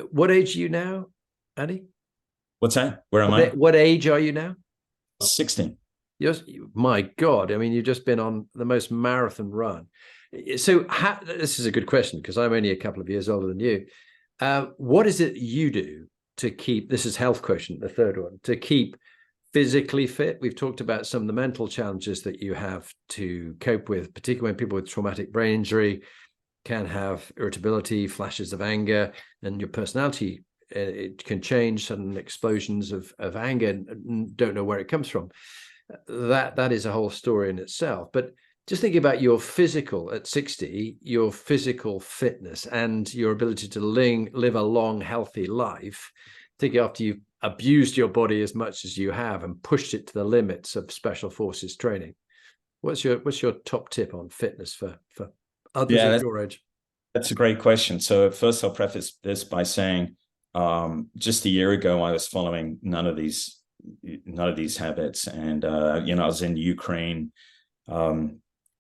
what age are you now, Andy? What's that? Where am I? What age are you now? 16. Yes, my God. I mean, you've just been on the most marathon run. So this is a good question because I'm only a couple of years older than you. What is it you do to keep, this is health question, the third one, to keep physically fit? We've talked about some of the mental challenges that you have to cope with, particularly when people with traumatic brain injury can have irritability, flashes of anger, and your personality, it can change, sudden explosions of anger, and don't know where it comes from. That is a whole story in itself. But just thinking about your physical at 60, your physical fitness and your ability to live a long, healthy life, particularly after you've abused your body as much as you have and pushed it to the limits of special forces training. What's your top tip on fitness for others at your age? That's a great question. So first, I'll preface this by saying, just a year ago, I was following none of these habits, and I was in Ukraine,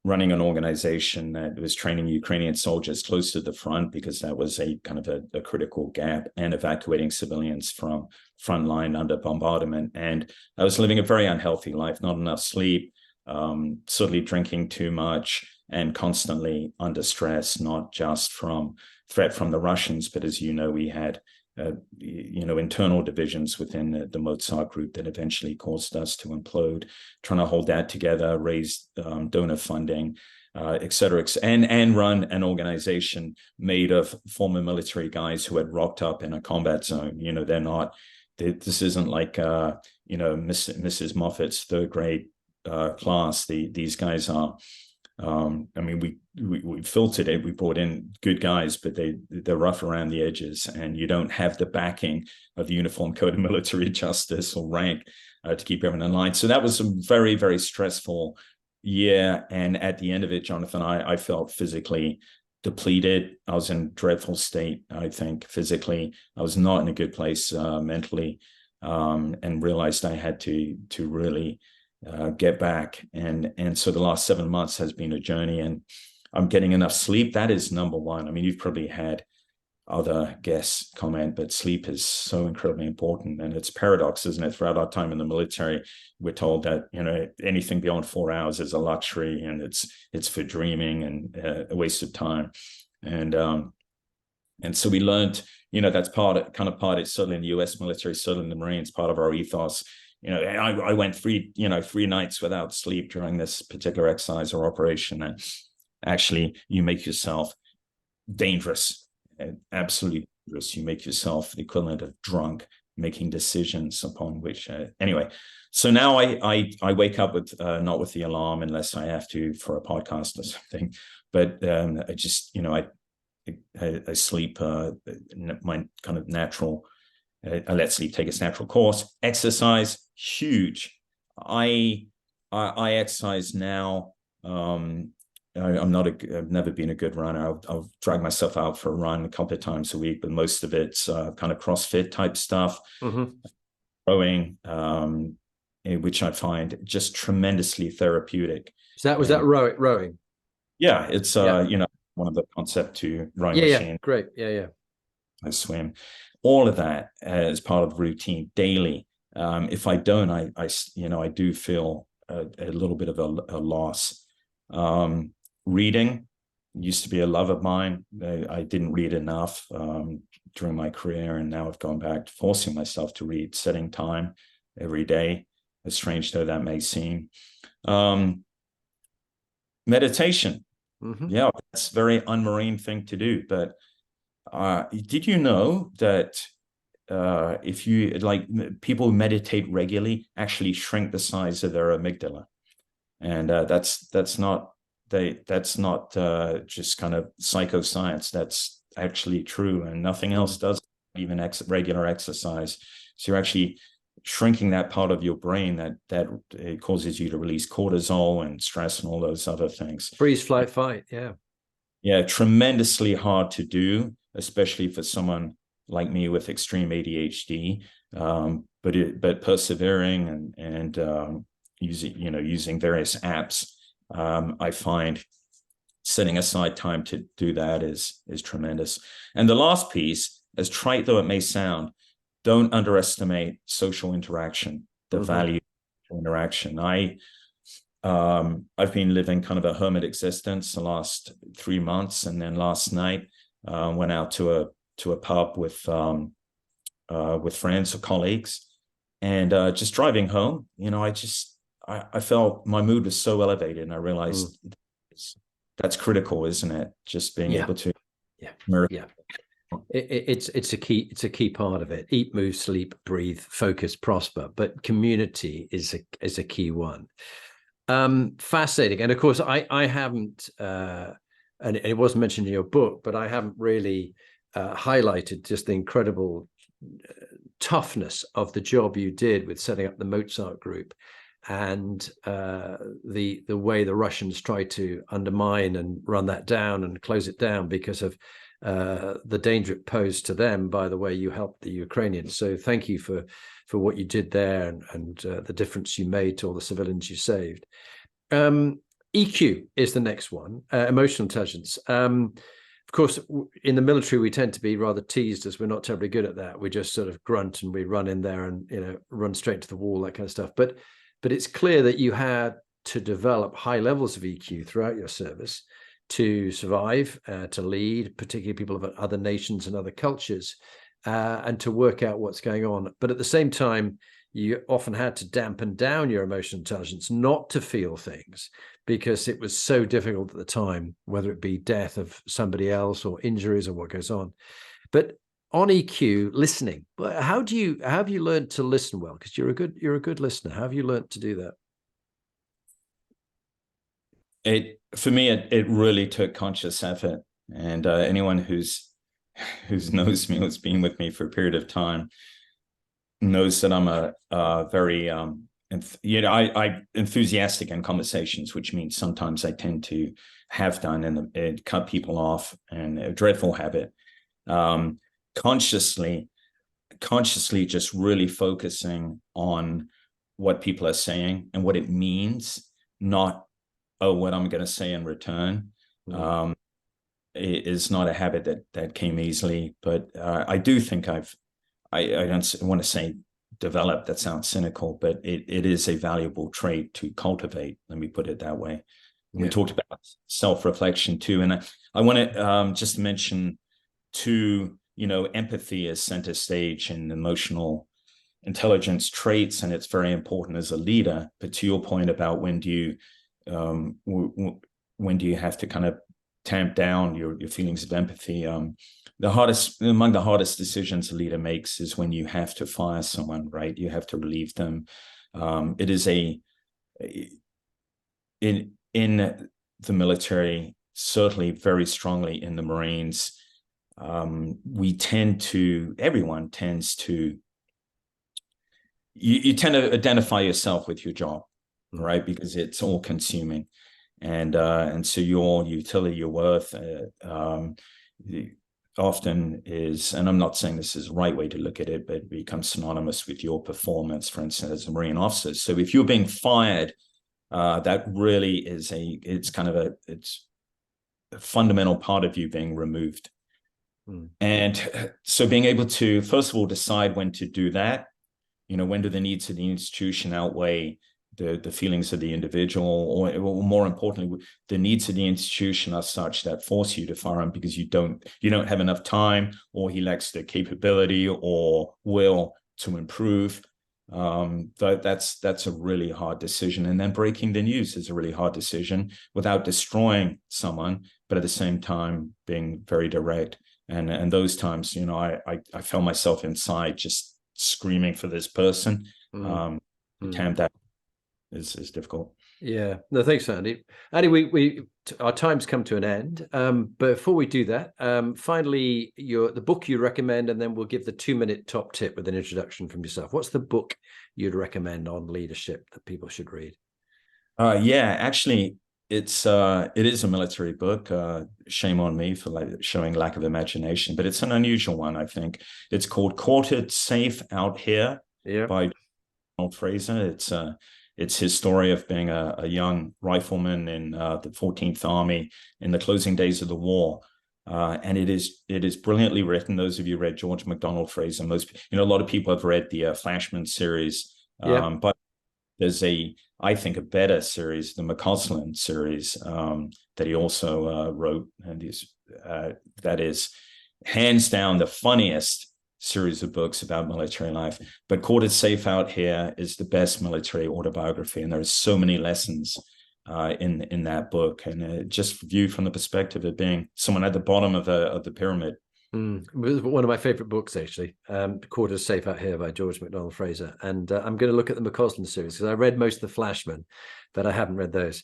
running an organization that was training Ukrainian soldiers close to the front because that was a kind of a critical gap, and evacuating civilians from front line under bombardment. And I was living a very unhealthy life, not enough sleep, certainly drinking too much, and constantly under stress, not just from threat from the Russians, but as you know, we had internal divisions within the Mozart group that eventually caused us to implode, trying to hold that together, raise donor funding, et cetera, and run an organization made of former military guys who had rocked up in a combat zone. This isn't like, Mrs. Moffat's third grade class. These guys are, we filtered it. We brought in good guys, but they're rough around the edges, and you don't have the backing of the Uniform Code of Military Justice or rank to keep everyone in line. So that was a very, very stressful year. And at the end of it, Jonathan, I felt physically depleted. I was in a dreadful state, I think, physically. I was not in a good place mentally, and realized I had to really get back. And so the last 7 months has been a journey, and I'm getting enough sleep. That is number one. I mean, you've probably had other guests comment, but sleep is so incredibly important. And it's paradox, isn't it? Throughout our time in the military, we're told that, anything beyond 4 hours is a luxury, and it's for dreaming and a waste of time. And so we learned, that's part, it's certainly in the US military, certainly in the Marines, part of our ethos. I went 3 nights without sleep during this particular exercise or operation. And actually, you make yourself dangerous, absolutely dangerous. You make yourself the equivalent of drunk, making decisions upon which, anyway. So now I wake up with, not with the alarm unless I have to for a podcast or something, but I just, I sleep my kind of natural. I let sleep take its natural course. Exercise, huge. I exercise now. I've never been a good runner. I'll drag myself out for a run a couple of times a week, but most of it's kind of CrossFit type stuff. Rowing, which I find just tremendously therapeutic. Was that rowing? Yeah, it's one of the concept to rowing machine. Yeah, great. Yeah. I swim. All of that as part of the routine daily. If I don't, I do feel a little bit of a loss. Reading used to be a love of mine. I didn't read enough during my career, and now I've gone back to forcing myself to read, setting time every day, as strange though that may seem. Meditation. Yeah, that's a very un-Marine thing to do, but did you know that if you people who meditate regularly actually shrink the size of their amygdala, and that's not just kind of psychoscience. That's actually true, and nothing else does, even regular exercise. So you're actually shrinking that part of your brain that it causes you to release cortisol and stress and all those other things. Freeze, flight, fight. Yeah, tremendously hard to do, especially for someone like me with extreme ADHD, but persevering and using various apps, I find setting aside time to do that is tremendous. And the last piece, as trite though it may sound, don't underestimate social interaction, the value of interaction. I've been living kind of a hermit existence the last 3 months, and then last night went out to a pub with friends or colleagues, and just driving home, I felt my mood was so elevated, and I realized that's critical, isn't it? Just being able to, yeah. It's a key part of it. Eat, move, sleep, breathe, focus, prosper. But community is a key one. Fascinating. And of course, I haven't, and it wasn't mentioned in your book, but I haven't really highlighted just the incredible toughness of the job you did with setting up the Mozart group, and the way the Russians tried to undermine and run that down and close it down because of the danger it posed to them by the way you helped the Ukrainians. So thank you for what you did there, and the difference you made to all the civilians you saved. EQ is the next one, emotional intelligence. Of course, in the military, we tend to be rather teased as we're not terribly good at that. We just sort of grunt and we run in there and run straight to the wall, that kind of stuff. But it's clear that you had to develop high levels of EQ throughout your service to survive, to lead, particularly people of other nations and other cultures, and to work out what's going on. But at the same time, you often had to dampen down your emotional intelligence, not to feel things, because it was so difficult at the time, whether it be death of somebody else or injuries or what goes on. But on EQ, listening, how have you learned to listen well? Because you're a good listener. How have you learned to do that? For me, it really took conscious effort, and anyone who's knows me, who's been with me for a period of time, knows that I'm a very I enthusiastic in conversations, which means sometimes I tend to have done and cut people off, and a dreadful habit. Consciously just really focusing on what people are saying and what it means, not what I'm going to say in return. It is not a habit that came easily, but I do think I don't want to say developed, that sounds cynical, but it is a valuable trait to cultivate. Let me put it that way. We talked about self-reflection too, and I want to just mention too, empathy is center stage in emotional intelligence traits, and it's very important as a leader. But to your point about when do you have to kind of tamp down your feelings of empathy, among the hardest decisions a leader makes is when you have to fire someone, right? You have to relieve them. It is in the military, certainly very strongly in the Marines. Everyone tends to, you tend to identify yourself with your job, right? Because it's all consuming. And so your utility, your worth, often is, and I'm not saying this is the right way to look at it, but it becomes synonymous with your performance, for instance, as a Marine officer. So if you're being fired, that really is it's a fundamental part of you being removed. And so being able to, first of all, decide when to do that, when do the needs of the institution outweigh the feelings of the individual, or more importantly, the needs of the institution are such that force you to fire him because you don't have enough time, or he lacks the capability or will to improve. That's a really hard decision. And then breaking the news is a really hard decision without destroying someone, but at the same time being very direct. And those times, I felt myself inside just screaming for this person. That is difficult. Yeah. No, thanks, Andy. Andy, our time's come to an end. But before we do that, finally, the book you recommend, and then we'll give the 2-minute top tip with an introduction from yourself. What's the book you'd recommend on leadership that people should read? Actually, it is a military book. Shame on me for showing lack of imagination, but it's an unusual one, I think. It's called Quartered Safe Out Here by Donald Fraser. It's his story of being a young rifleman in the 14th Army in the closing days of the war. And it is brilliantly written. Those of you who read George MacDonald Fraser, a lot of people have read the Flashman series. But there's I think, a better series, the McCausland series, that he also wrote, and that is hands down the funniest series of books about military life. But Quartered Safe Out Here is the best military autobiography, and there's so many lessons in that book, and just viewed from the perspective of being someone at the bottom of the pyramid. It was one of my favorite books, actually. Quartered Safe Out Here by George MacDonald Fraser. And I'm going to look at the McCausland series because I read most of the Flashmen, but I haven't read those.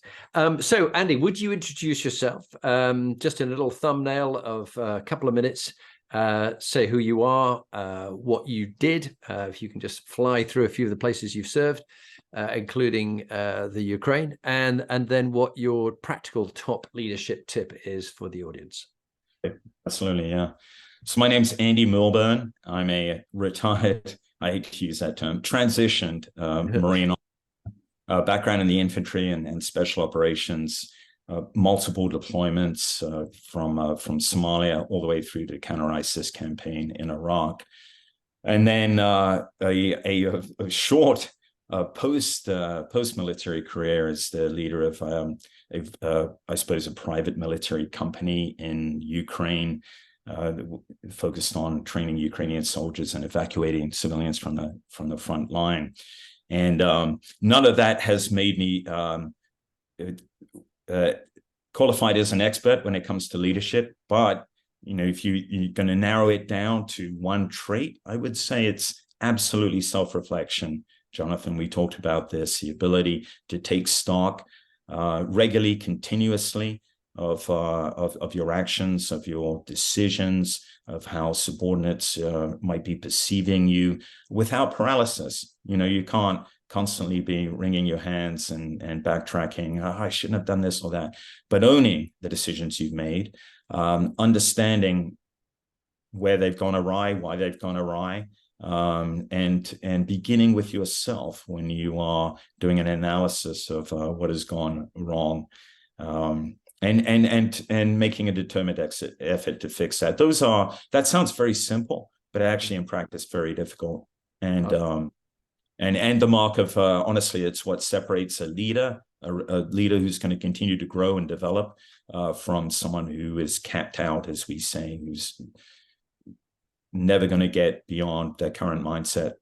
So, Andy, would you introduce yourself just in a little thumbnail of a couple of minutes? Say who you are, what you did, if you can just fly through a few of the places you've served, including the Ukraine, and then what your practical top leadership tip is for the audience. Absolutely, yeah. So my name's Andy Milburn. I'm a retired, I hate to use that term, transitioned Marine, background in the infantry and special operations, multiple deployments from Somalia all the way through to counter-ISIS campaign in Iraq. And then a short post-military career as the leader of, I suppose, a private military company in Ukraine, focused on training Ukrainian soldiers and evacuating civilians from the front line. And none of that has made me qualified as an expert when it comes to leadership. But if you're going to narrow it down to one trait, I would say it's absolutely self-reflection. Jonathan, we talked about this, the ability to take stock regularly, continuously of your actions, of your decisions, of how subordinates might be perceiving you without paralysis. You can't constantly be wringing your hands and backtracking. Oh, I shouldn't have done this or that, but owning the decisions you've made, understanding where they've gone awry, why they've gone awry, and beginning with yourself when you are doing an analysis of what has gone wrong, and making a determined effort to fix that. That sounds very simple, but actually in practice very difficult. And the mark of honestly, it's what separates a leader who's going to continue to grow and develop from someone who is capped out, as we say, who's never going to get beyond their current mindset.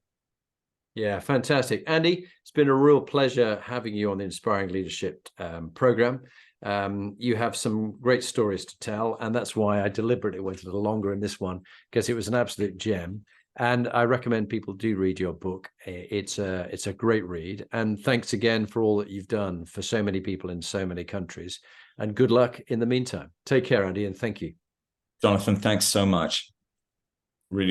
Yeah, fantastic. Andy, it's been a real pleasure having you on the Inspiring Leadership program. You have some great stories to tell, and that's why I deliberately went a little longer in this one, because it was an absolute gem. And I recommend people do read your book. It's a great read. And thanks again for all that you've done for so many people in so many countries. And good luck in the meantime. Take care, Andy, and thank you. Jonathan, thanks so much.